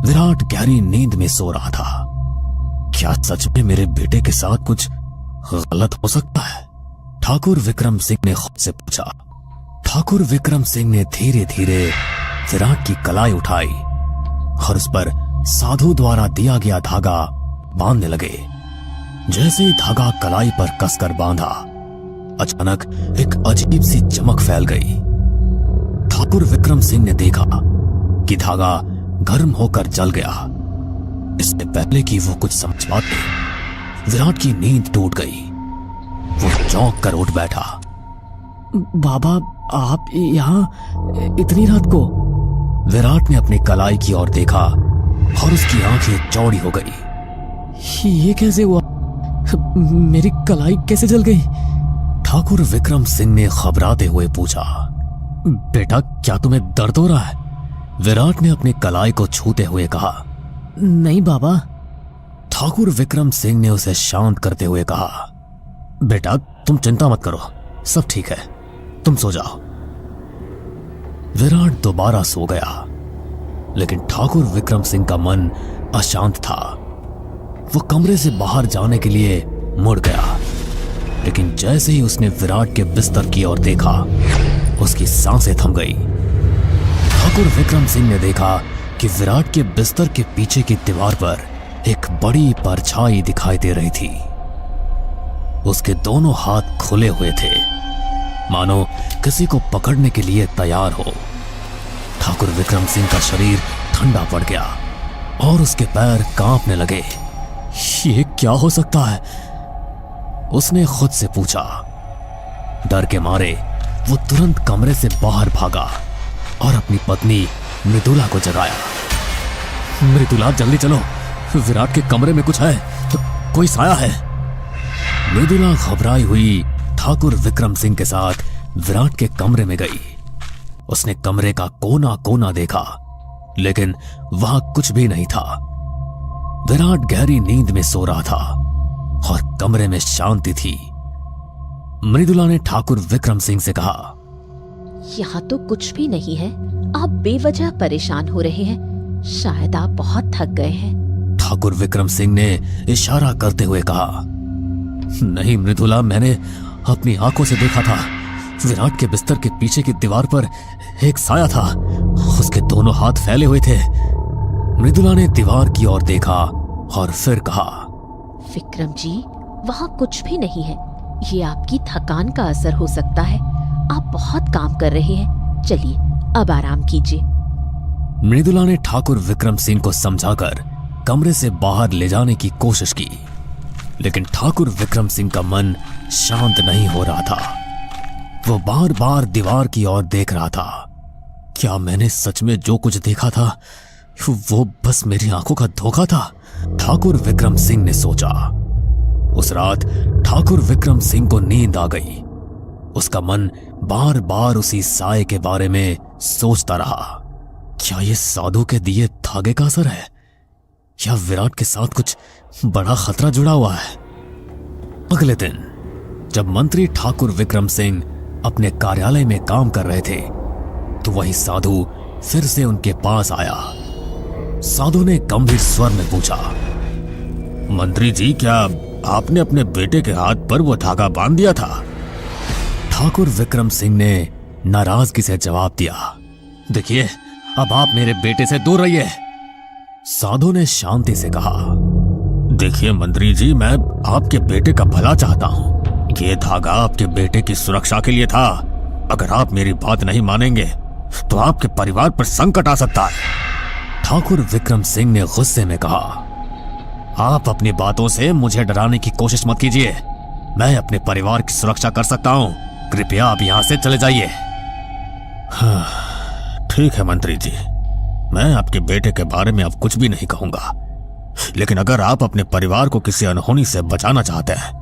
विराट गहरी नींद में सो रहा था। क्या सच में मेरे बेटे के साथ कुछ गलत हो सकता है? ठाकुर विक्रम सिंह ने खुद से पूछा। ठाकुर विक्रम सिंह ने धीरे धीरे विराट की कलाई उठाई और उस पर साधु द्वारा दिया गया धागा बांधने लगे। जैसे ही धागा कलाई पर कसकर बांधा, अचानक एक अजीब सी चमक फैल गई। ठाकुर विक्रम सिंह ने देखा कि धागा गर्म होकर जल गया। इससे पहले कि वो कुछ समझ पाते, विराट की नींद टूट गई। वो चौंक कर उठ बैठा। बाबा, आप यहाँ इतनी रात को? विराट ने अपनी कलाई की ओर देखा और उसकी आंखें चौड़ी हो गई। ये कैसे हुआ? मेरी कलाई कैसे जल गई? ठाकुर विक्रम सिंह ने घबराते हुए पूछा। बेटा, क्या तुम्हें दर्द हो रहा है? विराट ने अपनी कलाई को छूते हुए कहा, नहीं बाबा। ठाकुर विक्रम सिंह ने उसे शांत करते हुए कहा, बेटा तुम चिंता मत करो, सब ठीक है, तुम सो जाओ। विराट दोबारा सो गया, लेकिन ठाकुर विक्रम सिंह का मन अशांत था। वो कमरे से बाहर जाने के लिए मुड़ गया, लेकिन जैसे ही उसने विराट के बिस्तर की ओर देखा, उसकी सांसें थम गई। ठाकुर विक्रम सिंह ने देखा कि विराट के बिस्तर के पीछे की दीवार पर एक बड़ी परछाई दिखाई दे रही थी। उसके दोनों हाथ खुले हुए थे, मानो किसी को पकड़ने के लिए तैयार हो। ठाकुर विक्रम सिंह का शरीर ठंडा पड़ गया और उसके पैर कांपने लगे। ये क्या हो सकता है? उसने खुद से पूछा। डर के मारे वो तुरंत कमरे से बाहर भागा और अपनी पत्नी मृदुला को जगाया। मृदुला जल्दी चलो, विराट के कमरे में कुछ है, कोई साया है। मृदुला घबराई हुई ठाकुर विक्रम सिंह के साथ विराट के कमरे में गई। उसने कमरे का कोना कोना देखा, लेकिन वहां कुछ भी नहीं था। विराट गहरी नींद में सो रहा था और कमरे में शांति थी। मृदुला ने ठाकुर विक्रम सिंह से कहा, यहाँ तो कुछ भी नहीं है, आप बेवजह परेशान हो रहे हैं, शायद आप बहुत थक गए हैं। ठाकुर विक्रम सिंह ने इशारा करते हुए कहा, नहीं मृदुला, मैंने अपनी आंखों से देखा था। विराट के बिस्तर के पीछे की दीवार पर एक साया था, उसके दोनों हाथ फैले हुए थे। मृदुला ने दीवार की ओर देखा और फिर कहा, विक्रम जी, वहाँ कुछ भी नहीं है, ये आपकी थकान का असर हो सकता है, आप बहुत काम कर रहे हैं, चलिए अब आराम कीजिए। मृदुला ने ठाकुर विक्रम सिंह को समझाकर कमरे से बाहर ले जाने की कोशिश की, लेकिन ठाकुर विक्रम सिंह का मन शांत नहीं हो रहा था। वो बार बार दीवार की ओर देख रहा था। क्या मैंने सच में जो कुछ देखा था वो बस मेरी आंखों का धोखा था? ठाकुर विक्रम सिंह ने सोचा। उस रात ठाकुर विक्रम सिंह को नींद आ गई। उसका मन बार बार उसी साए के बारे में सोचता रहा। क्या ये साधु के दिए धागे का असर है, या विराट के साथ कुछ बड़ा खतरा जुड़ा हुआ है? अगले दिन जब मंत्री ठाकुर विक्रम सिंह अपने कार्यालय में काम कर रहे थे, तो वही साधु फिर से उनके पास आया। साधु ने गंभीर स्वर में पूछा, मंत्री जी, क्या आपने अपने बेटे के हाथ पर वो धागा बांध दिया था? ठाकुर विक्रम सिंह ने नाराजगी से जवाब दिया, देखिए, अब आप मेरे बेटे से दूर रहिए। साधु ने शांति से कहा, देखिए मंत्री जी, मैं आपके बेटे का भला चाहता हूं। ये धागा आपके बेटे की सुरक्षा के लिए था। अगर आप मेरी बात नहीं मानेंगे तो आपके परिवार पर संकट आ सकता है। ठाकुर विक्रम सिंह ने गुस्से में कहा, आप अपनी बातों से मुझे डराने की कोशिश मत कीजिए। मैं अपने परिवार की सुरक्षा कर सकता हूं। कृपया आप यहां से चले जाइए। हाँ, ठीक है मंत्री जी, मैं आपके बेटे के बारे में अब कुछ भी नहीं कहूंगा, लेकिन अगर आप अपने परिवार को किसी अनहोनी से बचाना चाहते हैं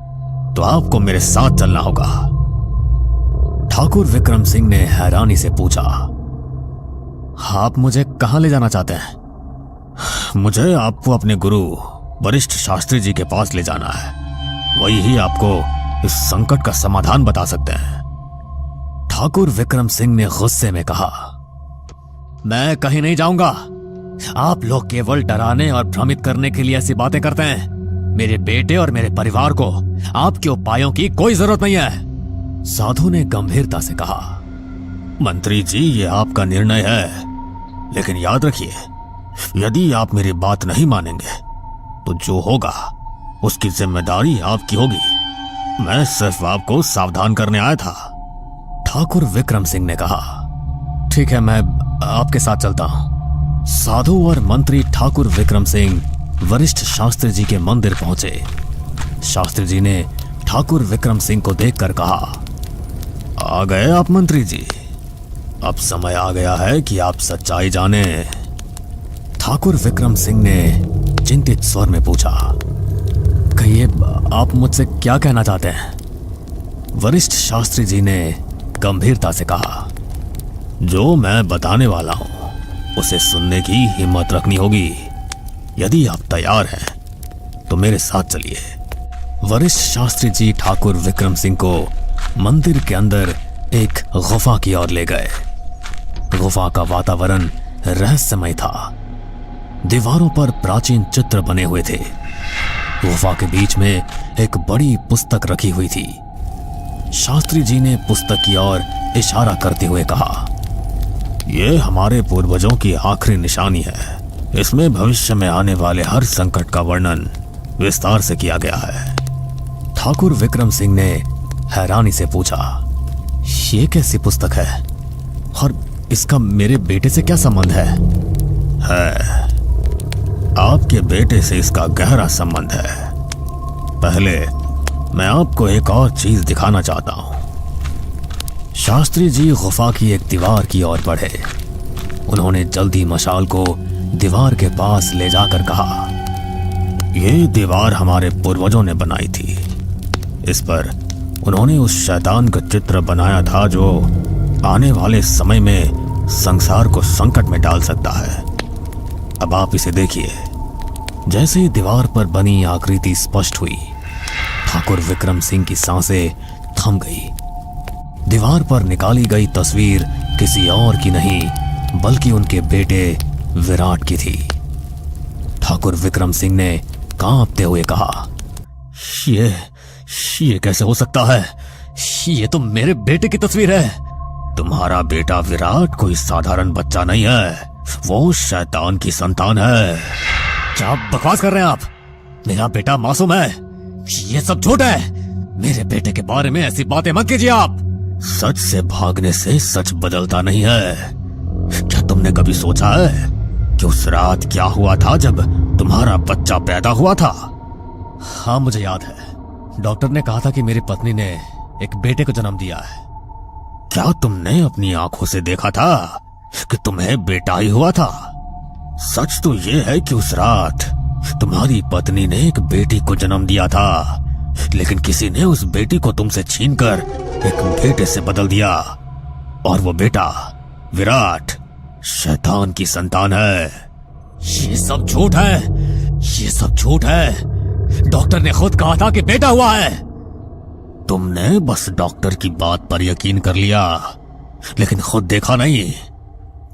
तो आपको मेरे साथ चलना होगा। ठाकुर विक्रम सिंह ने हैरानी से पूछा, आप मुझे कहां ले जाना चाहते हैं? मुझे आपको अपने गुरु वरिष्ठ शास्त्री जी के पास ले जाना है। वही ही आपको इस संकट का समाधान बता सकते हैं। ठाकुर विक्रम सिंह ने गुस्से में कहा, मैं कहीं नहीं जाऊंगा। आप लोग केवल डराने और भ्रमित करने के लिए ऐसी बातें करते हैं। मेरे बेटे और मेरे परिवार को आपके उपायों की कोई जरूरत नहीं है। साधु ने गंभीरता से कहा, मंत्री जी, ये आपका निर्णय है, लेकिन याद रखिए, यदि आप मेरी बात नहीं मानेंगे तो जो होगा उसकी जिम्मेदारी आपकी होगी। मैं सिर्फ आपको सावधान करने आया था। ठाकुर विक्रम सिंह ने कहा, ठीक है, मैं आपके साथ चलता हूं। साधु और मंत्री ठाकुर विक्रम सिंह वरिष्ठ शास्त्री जी के मंदिर पहुंचे। शास्त्री जी ने ठाकुर विक्रम सिंह को देखकर कहा, आ गए आप मंत्री जी? अब समय आ गया है कि आप सच्चाई जाने। ठाकुर विक्रम सिंह ने चिंतित स्वर में पूछा, कहिए, आप मुझसे क्या कहना चाहते हैं? वरिष्ठ शास्त्री जी ने गंभीरता से कहा, जो मैं बताने वाला हूं उसे सुनने की हिम्मत रखनी होगी। यदि आप तैयार हैं तो मेरे साथ चलिए। वरिष्ठ शास्त्री जी ठाकुर विक्रम सिंह को मंदिर के अंदर एक गुफा की ओर ले गए। गुफा का वातावरण रहस्यमय था। दीवारों पर प्राचीन चित्र बने हुए थे। गुफा के बीच में एक बड़ी पुस्तक रखी हुई थी। शास्त्री जी ने पुस्तक की ओर इशारा करते हुए कहा, यह हमारे पूर्वजों की आखिरी निशानी है। इसमें भविष्य में आने वाले हर संकट का वर्णन विस्तार से किया गया है। ठाकुर विक्रम सिंह ने हैरानी से पूछा, ये कैसी पुस्तक है और इसका मेरे बेटे से क्या संबंध है? आपके बेटे से इसका गहरा संबंध है। पहले मैं आपको एक और चीज दिखाना चाहता हूं। शास्त्री जी गुफा की एक दीवार की ओर बढ़े। उन्होंने जल्दी मशाल को दीवार के पास ले जाकर कहा, यह दीवार हमारे पूर्वजों ने बनाई थी। इस पर उन्होंने उस शैतान का चित्र बनाया था जो आने वाले समय में संसार को संकट में डाल सकता है। अब आप इसे देखिए। जैसे ही दीवार पर बनी आकृति स्पष्ट हुई, ठाकुर विक्रम सिंह की सांसें थम गई। दीवार पर निकाली गई तस्वीर किसी और की नहीं बल्कि उनके बेटे विराट की थी। ठाकुर विक्रम सिंह ने कांपते हुए कहा, ये कैसे हो सकता है? ये तो मेरे बेटे की तस्वीर है। तुम्हारा बेटा विराट कोई साधारण बच्चा नहीं है, वो शैतान की संतान है। क्या बकवास कर रहे हैं आप? मेरा बेटा मासूम है। ये सब झूठ है। मेरे बेटे के बारे में ऐसी बातें मत कीजिए आप। सच से भागने से सच बदलता नहीं है। क्या तुमने कभी सोचा है कि उस रात क्या हुआ था जब तुम्हारा बच्चा पैदा हुआ था? हाँ, मुझे याद है। डॉक्टर ने कहा था कि मेरी पत्नी ने एक बेटे को जन्म दिया है। क्या तुमने अपनी आंखों से देखा था कि तुम्हें बेटा ही हुआ था? सच तो यह है कि उस रात तुम्हारी पत्नी ने एक बेटी को जन्म दिया था, लेकिन किसी ने उस बेटी को तुमसे छीनकर एक बेटे से बदल दिया, और वो बेटा विराट शैतान की संतान है। ये सब झूठ है। ये सब झूठ है। डॉक्टर ने खुद कहा था कि बेटा हुआ है। तुमने बस डॉक्टर की बात पर यकीन कर लिया, लेकिन खुद देखा नहीं।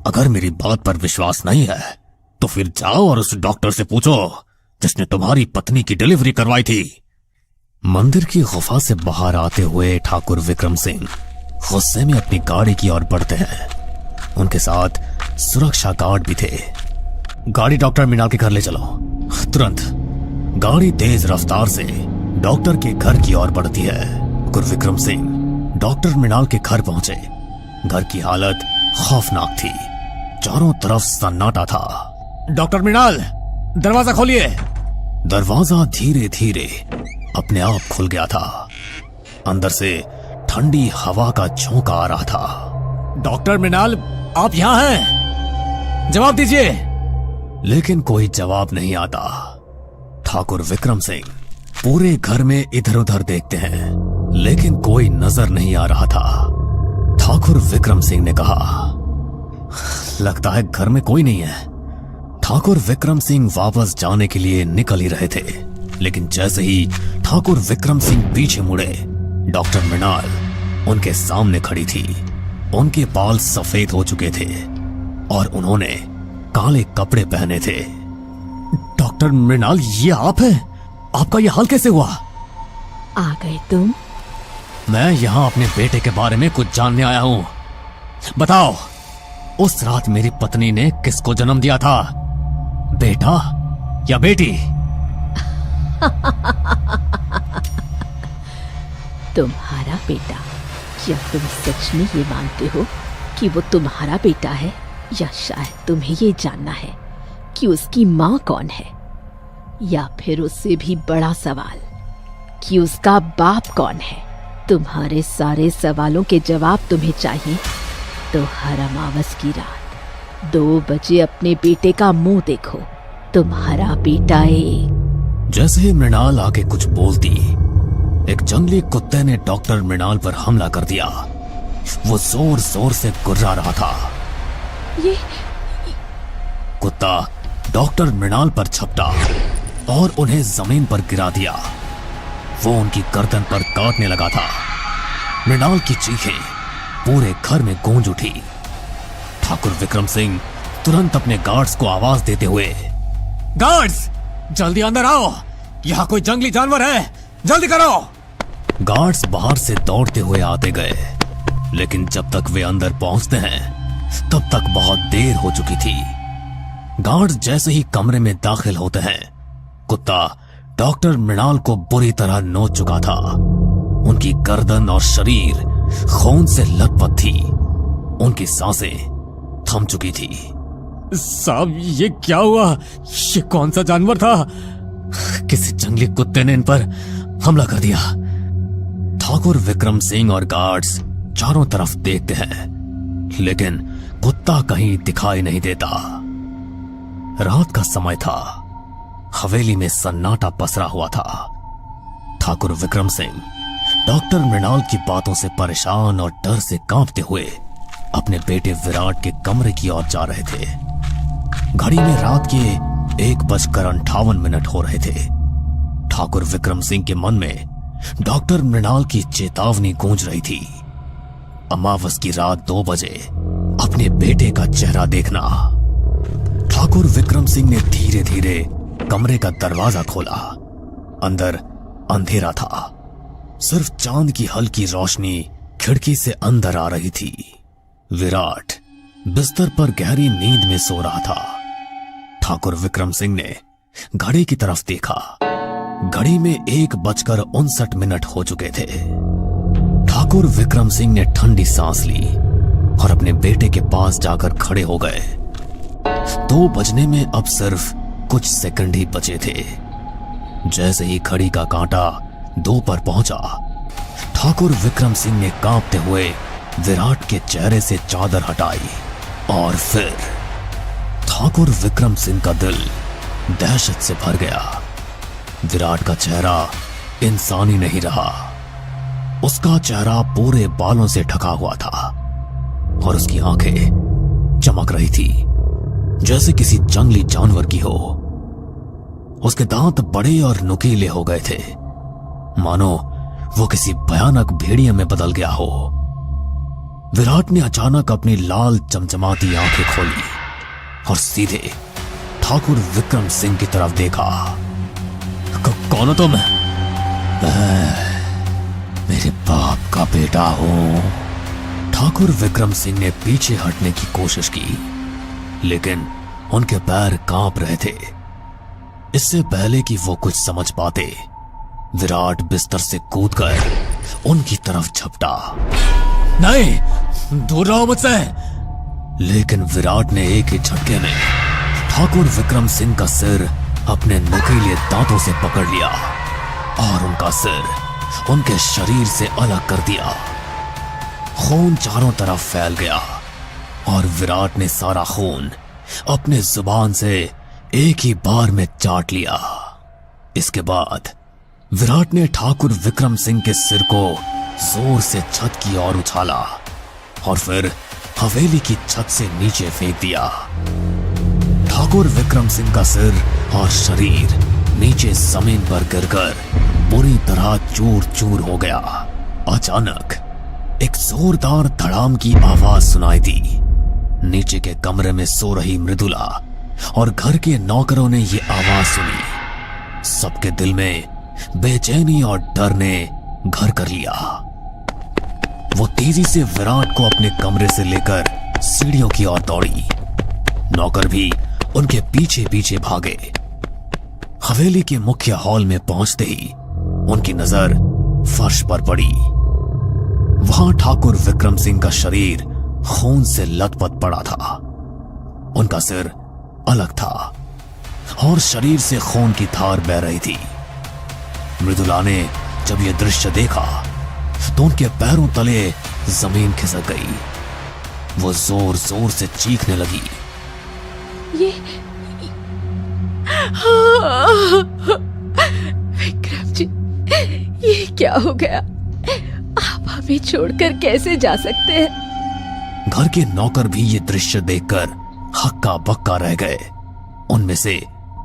अगर मेरी बात पर विश्वास नहीं है तो फिर जाओ और उस डॉक्टर से पूछो जिसने तुम्हारी पत्नी की डिलीवरी करवाई थी। मंदिर की गुफा से बाहर आते हुए ठाकुर विक्रम सिंह गुस्से में अपनी गाड़ी की ओर बढ़ते हैं। उनके साथ सुरक्षा गार्ड भी थे। गाड़ी डॉक्टर मृणाल के घर ले चलो, तुरंत। गाड़ी तेज रफ्तार से डॉक्टर के घर की ओर बढ़ती है। ठाकुर विक्रम सिंह डॉक्टर मृणाल के घर पहुंचे। घर की हालत खौफनाक थी। चारों तरफ सन्नाटा था। डॉक्टर मृणाल, दरवाजा खोलिए। दरवाजा धीरे धीरे अपने आप खुल गया था। अंदर से ठंडी हवा का झोंका आ रहा था। डॉक्टर मृणाल, आप यहां हैं? जवाब दीजिए। लेकिन कोई जवाब नहीं आता। ठाकुर विक्रम सिंह पूरे घर में इधर उधर देखते हैं, लेकिन कोई नजर नहीं आ रहा था। ठाकुर विक्रम सिंह ने कहा, लगता है घर में कोई नहीं है। ठाकुर विक्रम सिंह वापस जाने के लिए निकल ही रहे थे, लेकिन जैसे ही ठाकुर विक्रम सिंह पीछे मुड़े, डॉक्टर मृणाल उनके सामने खड़ी थी। उनके बाल सफेद हो चुके थे और उन्होंने काले कपड़े पहने थे। डॉक्टर मृणाल, ये आप हैं? आपका ये हाल कैसे हुआ? आ गए तुम? मैं यहाँ अपने बेटे के बारे में कुछ जानने आया हूँ। बताओ, उस रात मेरी पत्नी ने किसको जन्म दिया था, बेटा या बेटी? तुम्हारा बेटा। क्या तुम सच में ये मानते हो कि वो तुम्हारा बेटा है, या शायद तुम्हें ये जानना है कि उसकी माँ कौन है, या फिर उससे भी बड़ा सवाल कि उसका बाप कौन है? तुम्हारे सारे सवालों के जवाब तुम्हें चाहिए तो हर अमावस की रात 2 बजे अपने बेटे का मुंह देखो। तुम्हारा बेटा एक। जैसे ही मृणाल आके कुछ बोलती, एक जंगली कुत्ते ने डॉक्टर मृणाल पर हमला कर दिया। वो जोर जोर से गुर्रा रहा था। कुत्ता डॉक्टर मृणाल पर झपटा और उन्हें जमीन पर गिरा दिया। वो उनकी गर्दन पर काटने लगा था। मृणाल की चीखें पूरे घर में गूंज उठी। ठाकुर विक्रम सिंह तुरंत अपने गार्ड्स को आवाज देते हुए, गार्ड्स जल्दी अंदर आओ, यहाँ कोई जंगली जानवर है, जल्दी करो। गार्ड्स बाहर से दौड़ते हुए आते गए, लेकिन जब तक वे अंदर पहुंचते हैं तब तक बहुत देर हो चुकी थी। गार्ड्स जैसे ही कमरे में दाखिल होते हैं, कुत्ता डॉक्टर मृणाल को बुरी तरह नोच चुका था। उनकी गर्दन और शरीर खून से लथपथ थी। उनकी सांसें थम चुकी थी। साहब ये क्या हुआ? ये कौन सा जानवर था? किसी जंगली कुत्ते ने इन पर हमला कर दिया। ठाकुर विक्रम सिंह और गार्ड्स चारों तरफ देखते हैं, लेकिन कुत्ता कहीं दिखाई नहीं देता। रात का समय था। हवेली में सन्नाटा पसरा हुआ था। ठाकुर विक्रम सिंह डॉक्टर मृणाल की बातों से परेशान और डर से कांपते हुए अपने बेटे विराट के कमरे की ओर जा रहे थे। घड़ी में रात के 1:58 हो रहे थे। ठाकुर विक्रम सिंह के मन में डॉक्टर मृणाल की चेतावनी गूंज रही थी। अमावस की रात 2 बजे अपने बेटे का चेहरा देखना। ठाकुर विक्रम सिंह ने धीरे धीरे कमरे का दरवाजा खोला। अंदर अंधेरा था। सिर्फ चांद की हल्की रोशनी खिड़की से अंदर आ रही थी। विराट बिस्तर पर गहरी नींद में सो रहा था। ठाकुर विक्रम सिंह ने घड़ी की तरफ देखा। घड़ी में 1:59 हो चुके थे। ठाकुर विक्रम सिंह ने ठंडी सांस ली और अपने बेटे के पास जाकर खड़े हो गए। 2 बजने में अब सिर्फ कुछ सेकंड ही बचे थे। जैसे ही घड़ी का कांटा 2 पर पहुंचा, ठाकुर विक्रम सिंह ने कांपते हुए विराट के चेहरे से चादर हटाई और फिर ठाकुर विक्रम सिंह का दिल दहशत से भर गया। विराट का चेहरा इंसानी नहीं रहा। उसका चेहरा पूरे बालों से ढका हुआ था और उसकी आंखें चमक रही थी जैसे किसी जंगली जानवर की हो। उसके दांत बड़े और नुकीले हो गए थे, मानो वो किसी भयानक भेड़िया में बदल गया हो। विराट ने अचानक अपनी लाल चमचमाती आंखें खोली और सीधे ठाकुर विक्रम सिंह की तरफ देखा। कौन हो तुम? मैं मेरे बाप का बेटा हूं। ठाकुर विक्रम सिंह ने पीछे हटने की कोशिश की, लेकिन उनके पैर कांप रहे थे। इससे पहले कि वो कुछ समझ पाते, विराट बिस्तर से कूदकर उनकी तरफ झपटा। नहीं, दूर रहो मुझसे। लेकिन विराट ने एक ही झटके में ठाकुर विक्रम सिंह का सिर अपने नुकीले दांतों से पकड़ लिया और उनका सिर उनके शरीर से अलग कर दिया। खून चारों तरफ फैल गया और विराट ने सारा खून अपने जुबान से एक ही बार में चाट लिया। इसके बाद विराट ने ठाकुर विक्रम सिंह के सिर को जोर से छत की ओर उछाला और फिर हवेली की छत से नीचे फेंक दिया। ठाकुर विक्रम सिंह का सिर और शरीर नीचे जमीन पर गिरकर बुरी तरह चूर चूर हो गया। अचानक एक जोरदार धड़ाम की आवाज सुनाई दी। नीचे के कमरे में सो रही मृदुला और घर के नौकरों ने ये आवाज सुनी। सबके दिल में बेचैनी और डर ने घर कर लिया। वो तेजी से विराट को अपने कमरे से लेकर सीढ़ियों की ओर दौड़ी। नौकर भी उनके पीछे पीछे भागे। हवेली के मुख्य हॉल में पहुंचते ही उनकी नजर फर्श पर पड़ी। वहां ठाकुर विक्रम सिंह का शरीर खून से लथपथ पड़ा था। उनका सिर अलग था और शरीर से खून की धार बह रही थी। मृदुला ने जब यह दृश्य देखा तो उनके पैरों तले जमीन खिसक गई। वो जोर जोर से चीखने लगी। विक्रम जी, ये क्या हो गया? आप हमें छोड़कर कैसे जा सकते हैं? घर के नौकर भी ये दृश्य देखकर हक्का बक्का रह गए। उनमें से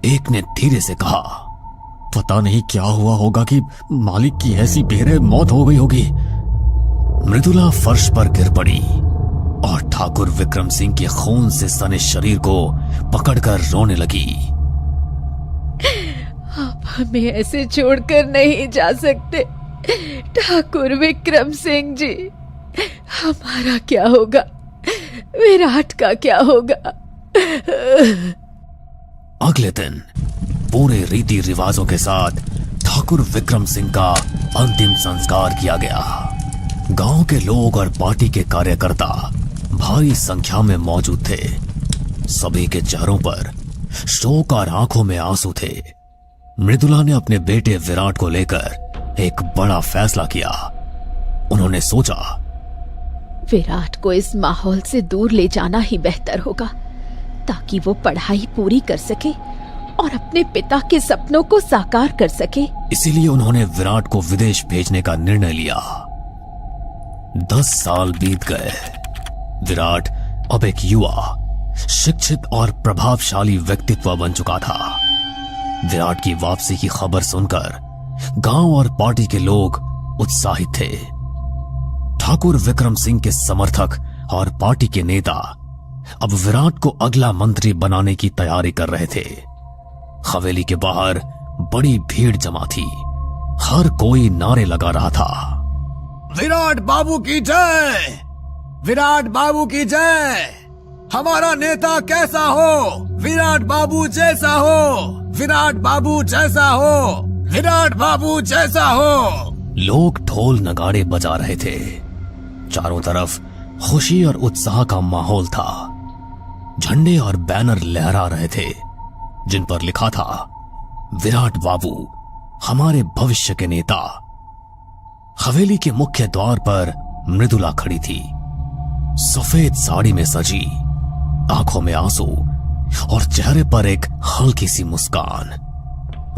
एक ने धीरे से कहा, पता नहीं क्या हुआ होगा कि मालिक की ऐसी बेरहम मौत हो गई होगी। मृदुला फर्श पर गिर पड़ी और ठाकुर विक्रम सिंह के खून से सने शरीर को पकड़कर रोने लगी। आप हमें ऐसे छोड़कर नहीं जा सकते ठाकुर विक्रम सिंह जी। हमारा क्या होगा, विराट का क्या होगा? अगले दिन पूरे रीति रिवाजों के साथ ठाकुर विक्रम सिंह का अंतिम संस्कार किया गया। गांव के लोग और पार्टी के कार्यकर्ता भारी संख्या में मौजूद थे। सभी के चेहरों पर शोक और आंखों में आंसू थे। मृदुला ने अपने बेटे विराट को लेकर एक बड़ा फैसला किया। उन्होंने सोचा, विराट को इस माहौल से दूर ले जाना ही बेहतर होगा, ताकि वो पढ़ाई पूरी कर सके और अपने पिता के सपनों को साकार कर सके। इसीलिए उन्होंने विराट को विदेश भेजने का निर्णय लिया। 10 साल बीत गए। विराट अब एक युवा, शिक्षित और प्रभावशाली व्यक्तित्व बन चुका था। विराट की वापसी की खबर सुनकर गांव और पार्टी के लोग उत्साहित थे। ठाकुर विक्रम सिंह के समर्थक और पार्टी के नेता अब विराट को अगला मंत्री बनाने की तैयारी कर रहे थे। हवेली के बाहर बड़ी भीड़ जमा थी। हर कोई नारे लगा रहा था, विराट बाबू की जय, विराट बाबू की जय। हमारा नेता कैसा हो, विराट बाबू जैसा हो, विराट बाबू जैसा हो, विराट बाबू जैसा हो। लोग ढोल नगाड़े बजा रहे थे। चारों तरफ खुशी और उत्साह का माहौल था। झंडे और बैनर लहरा रहे थे जिन पर लिखा था, विराट बाबू हमारे भविष्य के नेता। हवेली के मुख्य द्वार पर मृदुला खड़ी थी, सफेद साड़ी में सजी, आंखों में आंसू और चेहरे पर एक हल्की सी मुस्कान।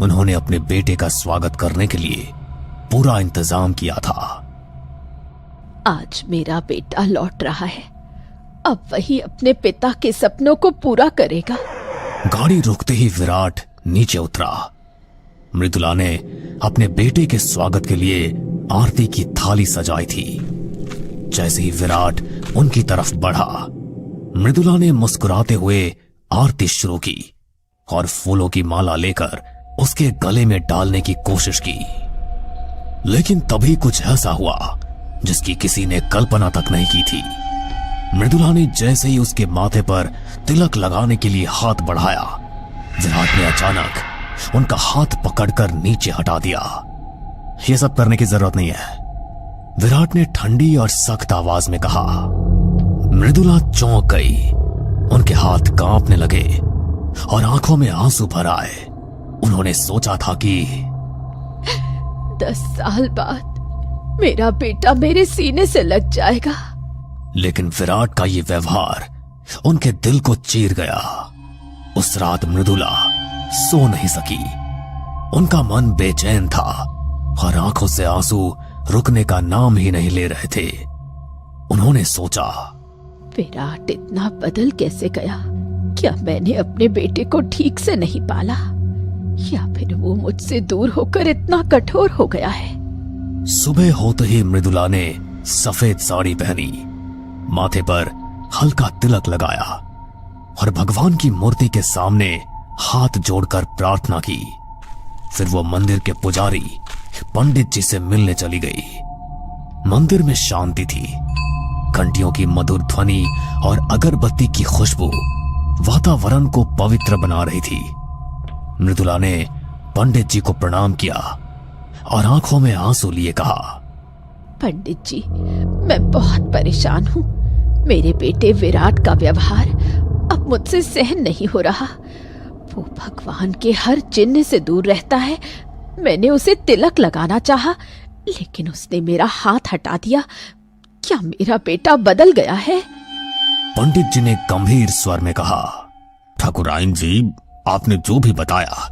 उन्होंने अपने बेटे का स्वागत करने के लिए पूरा इंतजाम किया था। आज मेरा बेटा लौट रहा है, अब वही अपने पिता के सपनों को पूरा करेगा। गाड़ी रुकते ही विराट नीचे उतरा। मृदुला ने अपने बेटे के स्वागत के लिए आरती की थाली सजाई थी। जैसे ही विराट उनकी तरफ बढ़ा, मृदुला ने मुस्कुराते हुए आरती शुरू की और फूलों की माला लेकर उसके गले में डालने की कोशिश की। लेकिन तभी कुछ ऐसा हुआ जिसकी किसी ने कल्पना तक नहीं की थी। मृदुला ने जैसे ही उसके माथे पर तिलक लगाने के लिए हाथ बढ़ाया, विराट ने अचानक उनका हाथ पकड़कर नीचे हटा दिया। यह सब करने की जरूरत नहीं है, विराट ने ठंडी और सख्त आवाज में कहा। मृदुला चौंक गई। उनके हाथ कांपने लगे और आंखों में आंसू भर आए। उन्होंने सोचा था कि 10 साल बाद मेरा बेटा मेरे सीने से लग जाएगा। लेकिन विराट का ये व्यवहार उनके दिल को चीर गया। उस रात मृदुला सो नहीं सकी। उनका मन बेचैन था और आंखों से आंसू रुकने का नाम ही नहीं ले रहे थे। उन्होंने सोचा, विराट इतना बदल कैसे गया? क्या मैंने अपने बेटे को ठीक से नहीं पाला, या फिर वो मुझसे दूर होकर इतना कठोर हो गया है? सुबह होते ही मृदुला ने सफेद साड़ी पहनी, माथे पर हल्का तिलक लगाया और भगवान की मूर्ति के सामने हाथ जोड़कर प्रार्थना की। फिर वो मंदिर के पुजारी पंडित जी से मिलने चली गई। मंदिर में शांति थी। घंटियों की मधुर ध्वनि और अगरबत्ती की खुशबू वातावरण को पवित्र बना रही थी। मृदुला ने पंडित जी को प्रणाम किया और आंखों में आंसू लिए कहा, पंडित जी, मैं बहुत परेशान हूँ। मेरे बेटे विराट का व्यवहार अब मुझसे सहन नहीं हो रहा। वो भगवान के हर चिन्ह से दूर रहता है। मैंने उसे तिलक लगाना चाहा, लेकिन उसने मेरा हाथ हटा दिया। क्या मेरा बेटा बदल गया है? पंडित जी ने गंभीर स्वर में कहा, ठाकुराइन जी, आपने जो भी बताया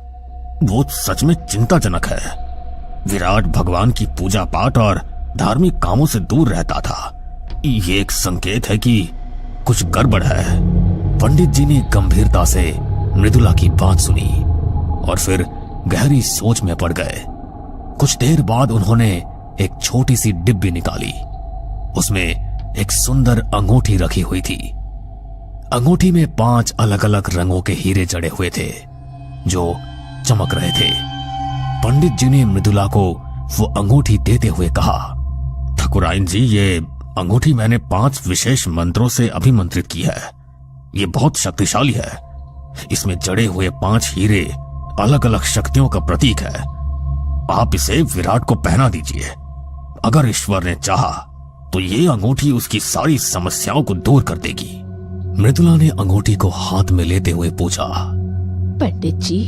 वो सच में चिंताजनक है। विराट भगवान की पूजा पाठ और धार्मिक कामों से दूर रहता था। ये एक संकेत है कि कुछ गड़बड़ है। पंडित जी ने गंभीरता से मृदुला की बात सुनी और फिर गहरी सोच में पड़ गए। कुछ देर बाद उन्होंने एक छोटी सी डिब्बी निकाली। उसमें एक सुंदर अंगूठी रखी हुई थी। अंगूठी में 5 अलग अलग रंगों के हीरे जड़े हुए थे जो चमक रहे थे। पंडित जी ने मृदुला को वो अंगूठी देते हुए कहा, ठाकुराइन जी, ये अंगूठी मैंने 5 विशेष मंत्रों से अभिमंत्रित की है। ये बहुत शक्तिशाली है। इसमें जड़े हुए 5 हीरे अलग अलग शक्तियों का प्रतीक है। आप इसे विराट को पहना दीजिए। अगर ईश्वर ने चाहा तो ये अंगूठी उसकी सारी समस्याओं को दूर कर देगी। मृदुला ने अंगूठी को हाथ में लेते हुए पूछा, पंडित जी,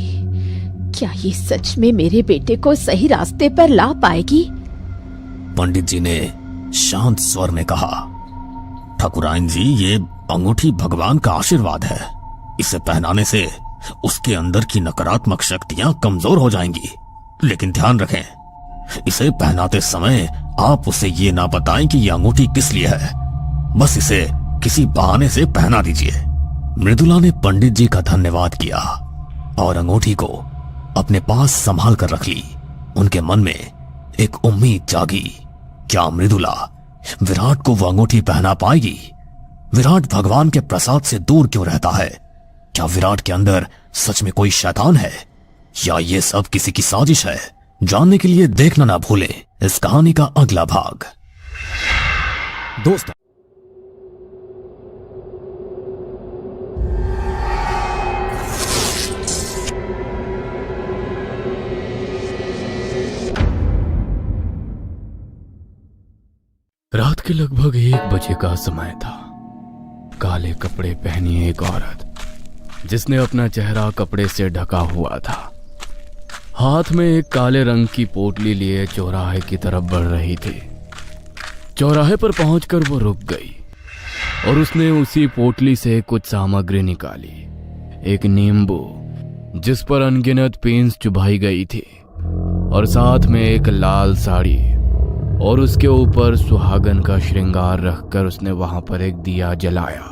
क्या ये सच में मेरे बेटे को सही रास्ते पर ला पाएगी? पंडित जी ने शांत स्वर में कहा, ठाकुराइन जी, ये अंगूठी भगवान का आशीर्वाद है। इसे पहनाने से उसके अंदर की नकारात्मक शक्तियां कमजोर हो जाएंगी। लेकिन ध्यान रखें, इसे पहनाते समय आप उसे ये ना बताएं कि यह अंगूठी किस लिए है। बस इसे किसी बहाने से पहना दीजिए। मृदुला ने पंडित जी का धन्यवाद किया और अंगूठी को अपने पास संभाल कर रख ली। उनके मन में एक उम्मीद जागी, क्या मृदुला विराट को वो अंगूठी पहना पाएगी? विराट भगवान के प्रसाद से दूर क्यों रहता है? क्या विराट के अंदर सच में कोई शैतान है या ये सब किसी की साजिश है? जानने के लिए देखना ना भूलें इस कहानी का अगला भाग। दोस्तों, रात के लगभग 1 बजे का समय था। काले कपड़े पहनी एक औरत, जिसने अपना चेहरा कपड़े से ढका हुआ था, हाथ में एक काले रंग की पोटली लिए चौराहे की तरफ बढ़ रही थी। चौराहे पर पहुंचकर वो रुक गई और उसने उसी पोटली से कुछ सामग्री निकाली। एक नींबू जिस पर अनगिनत पेंस चुभाई गई थी और साथ में एक लाल साड़ी और उसके ऊपर सुहागन का श्रृंगार रखकर उसने वहां पर एक दिया जलाया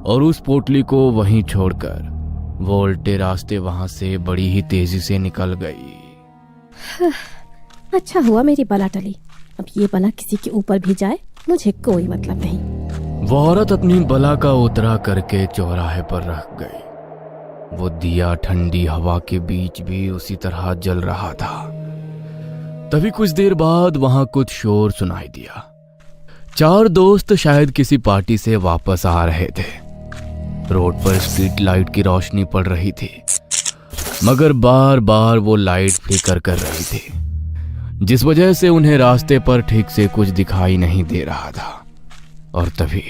और उस पोटली को वहीं छोड़कर वो उल्टे रास्ते वहां से बड़ी ही तेजी से निकल गई। अच्छा हुआ मेरी बला टली। अब ये बला किसी के ऊपर भी जाए, मुझे कोई मतलब नहीं। वो औरत अपनी बला का उतरा करके चौराहे पर रख गई। वो दिया ठंडी हवा के बीच भी उसी तरह जल रहा था। तभी कुछ देर बाद वहां कुछ शोर सुनाई दिया। 4 दोस्त शायद किसी पार्टी से वापस आ रहे थे। रोड पर स्ट्रीट लाइट की रोशनी पड़ रही थी, मगर बार बार वो लाइट फ्लिकर कर रही थी, जिस वजह से उन्हें रास्ते पर ठीक से कुछ दिखाई नहीं दे रहा था। और तभी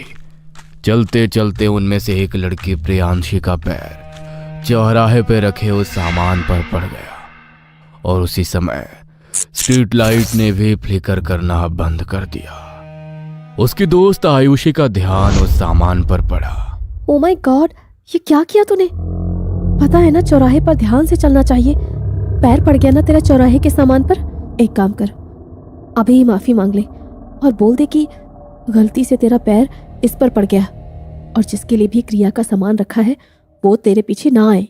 चलते चलते उनमें से एक लड़की प्रियांशी का पैर चौराहे पे रखे उस सामान पर पड़ गया और उसी समय स्ट्रीट लाइट ने भी फ्लिकर करना बंद कर दिया। उसकी दोस्त आयुषी का ध्यान उस सामान पर पड़ा। ओ माय गॉड, ये क्या किया तूने? पता है ना चौराहे पर ध्यान से चलना चाहिए। पैर पड़ गया ना तेरा चौराहे के सामान पर। एक काम कर, अभी ही माफी मांग ले और बोल दे कि गलती से तेरा पैर इस पर पड़ गया और जिसके लिए भी क्रिया का सामान रखा है वो तेरे पीछे ना आए।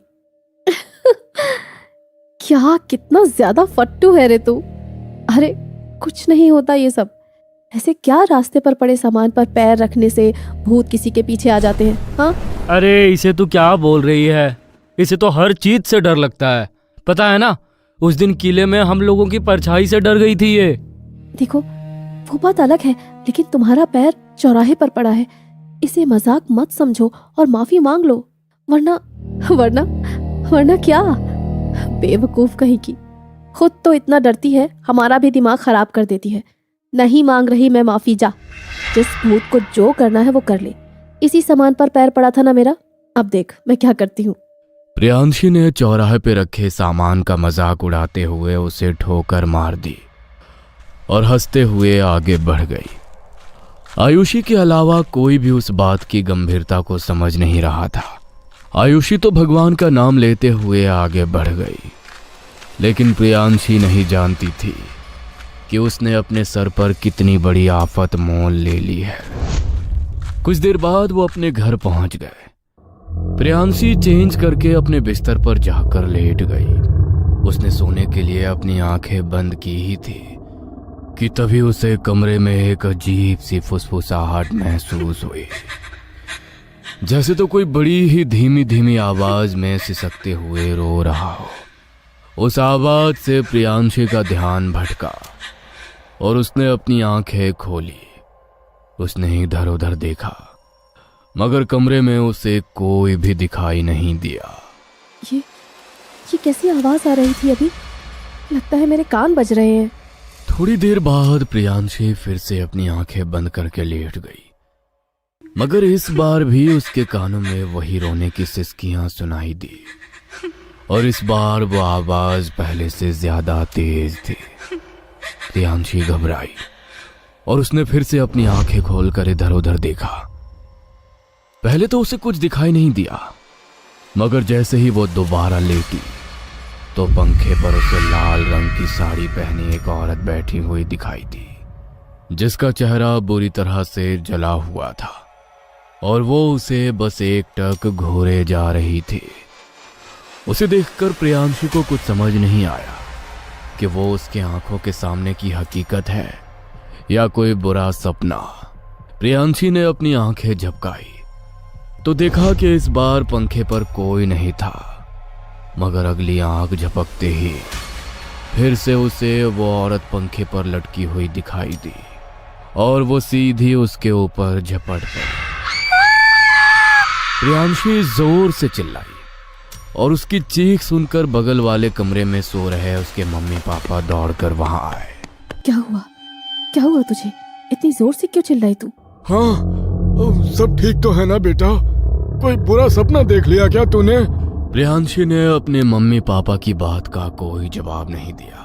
क्या कितना ज्यादा फट्टू है रे तू। अरे कुछ नहीं होता ये सब। ऐसे क्या रास्ते पर पड़े सामान पर पैर रखने से भूत किसी के पीछे आ जाते हैं? हाँ, अरे इसे तू क्या बोल रही है? इसे तो हर चीज से डर लगता है। पता है ना, उस दिन किले में हम लोगों की परछाई से डर गई थी ये। देखो वो बात अलग है, लेकिन तुम्हारा पैर चौराहे पर पड़ा है। इसे मजाक मत समझो और माफी मांग लो, वरना वरना वरना क्या? बेवकूफ कहीं की। खुद तो इतना डरती है, हमारा भी दिमाग खराब कर देती है। नहीं मांग रही मैं माफी, जा। जिस भूत को जो करना है वो कर ले। इसी सामान पर पैर पड़ा था ना मेरा, अब देख मैं क्या करती हूँ। प्रियांशी ने चौराहे पे रखे सामान का मजाक उड़ाते हुए उसे ठोकर मार दी और हंसते हुए आगे बढ़ गई। आयुषी के अलावा कोई भी उस बात की गंभीरता को समझ नहीं रहा था। आयुषी तो भगवान का नाम लेते हुए आगे बढ़ गई, लेकिन प्रियांशी नहीं जानती थी कि उसने अपने सर पर कितनी बड़ी आफत मोल ले ली है। कुछ देर बाद वो अपने घर पहुंच गए प्रियांशी चेंज करके अपने बिस्तर पर जाकर लेट गई। उसने सोने के लिए अपनी आंखें बंद की ही थी कि तभी उसे कमरे में एक अजीब सी फुसफुसाहट महसूस हुई, जैसे तो कोई बड़ी ही धीमी धीमी आवाज में सिसकते हुए रो रहा हो। उस आवाज से प्रियांशी का ध्यान भटका और उसने अपनी आंखें खोली। उसने इधर उधर देखा, मगर कमरे में उसे कोई भी दिखाई नहीं दिया। ये कैसी आवाज आ रही थी अभी? लगता है मेरे कान बज रहे हैं। थोड़ी देर बाद प्रियांशी फिर से अपनी आंखें बंद करके लेट गई, मगर इस बार भी उसके कानों में वही रोने की सिसकियां सुनाई दी, और इस बार वो आवाज पहले से ज्यादा तेज थी। प्रियांशी घबराई और उसने फिर से अपनी आंखें खोलकर इधर उधर देखा। पहले तो उसे कुछ दिखाई नहीं दिया, मगर जैसे ही वो दोबारा लेटी तो पंखे पर उसे लाल रंग की साड़ी पहनी एक औरत बैठी हुई दिखाई दी, जिसका चेहरा बुरी तरह से जला हुआ था और वो उसे बस एक टक घूरे जा रही थी। उसे देखकर प्रियांशी को कुछ समझ नहीं आया कि वो उसके आंखों के सामने की हकीकत है या कोई बुरा सपना। प्रियांशी ने अपनी आंखें झपकाई तो देखा कि इस बार पंखे पर कोई नहीं था, मगर अगली आंख झपकते ही फिर से उसे वो औरत पंखे पर लटकी हुई दिखाई दी और वो सीधी उसके ऊपर झपट पड़ी। प्रियांशी जोर से चिल्लाई और उसकी चीख सुनकर बगल वाले कमरे में सो रहे उसके मम्मी पापा दौड़कर वहां आए। क्या हुआ तुझे? इतनी जोर से क्यों चिल्लाई तू? हाँ, सब ठीक तो है ना बेटा? कोई बुरा सपना देख लिया क्या तूने? प्रियांशी ने अपने मम्मी पापा की बात का कोई जवाब नहीं दिया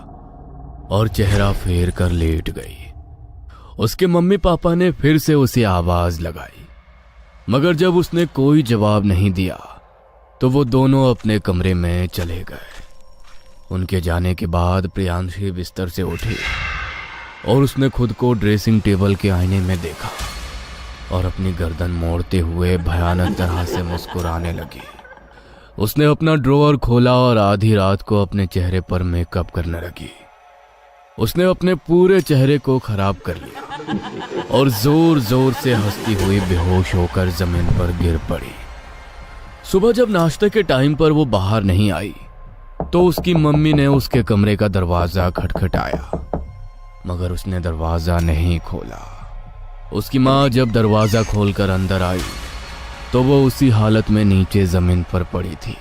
और चेहरा फेर कर लेट गई। उसके मम्मी पापा ने फिर से उसे आवाज लगाई, मगर जब उसने कोई जवाब नहीं दिया तो वो दोनों अपने कमरे में चले गए। उनके जाने के बाद प्रियांशी बिस्तर से उठी और उसने खुद को ड्रेसिंग टेबल के आईने में देखा और अपनी गर्दन मोड़ते हुए भयानक तरह से मुस्कुराने लगी। उसने अपना ड्रॉअर खोला और आधी रात को अपने चेहरे पर मेकअप करने लगी। उसने अपने पूरे चेहरे को खराब कर लिया और जोर जोर से हंसती हुई बेहोश होकर जमीन पर गिर पड़ी। सुबह जब नाश्ते के टाइम पर वो बाहर नहीं आई तो उसकी मम्मी ने उसके कमरे का दरवाजा खटखटाया, मगर उसने दरवाजा नहीं खोला। उसकी माँ जब दरवाजा खोलकर अंदर आई तो वो उसी हालत में नीचे जमीन पर पड़ी थी।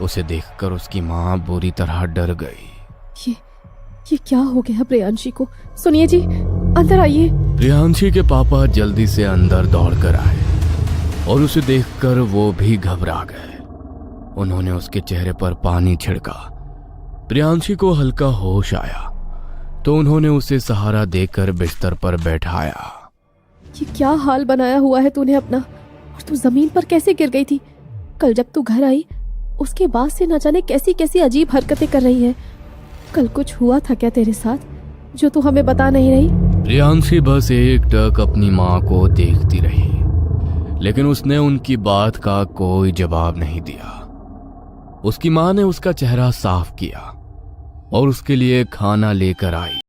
उसे देखकर उसकी माँ बुरी तरह डर गई। ये क्या हो गया प्रियांशी को? सुनिए जी, अंदर आइए। प्रियांशी के पापा जल्दी से अंदर दौड़कर आए और उसे देखकर वो भी घबरा गए। उन्होंने उसके चेहरे पर पानी छिड़का। प्रियांशी को हल्का होश आया तो उन्होंने उसे सहारा देकर बिस्तर पर बैठाया। ये क्या हाल बनाया हुआ है तूने अपना? और तू जमीन पर कैसे गिर गई थी? कल जब तू घर आई उसके बाद से न जाने कैसी कैसी अजीब हरकतें कर रही है। कल कुछ हुआ था क्या तेरे साथ जो तू हमें बता नहीं रही? प्रियांशी बस एक टक अपनी माँ को देखती रही, लेकिन उसने उनकी बात का कोई जवाब नहीं दिया। उसकी माँ ने उसका चेहरा साफ किया और उसके लिए खाना लेकर आई।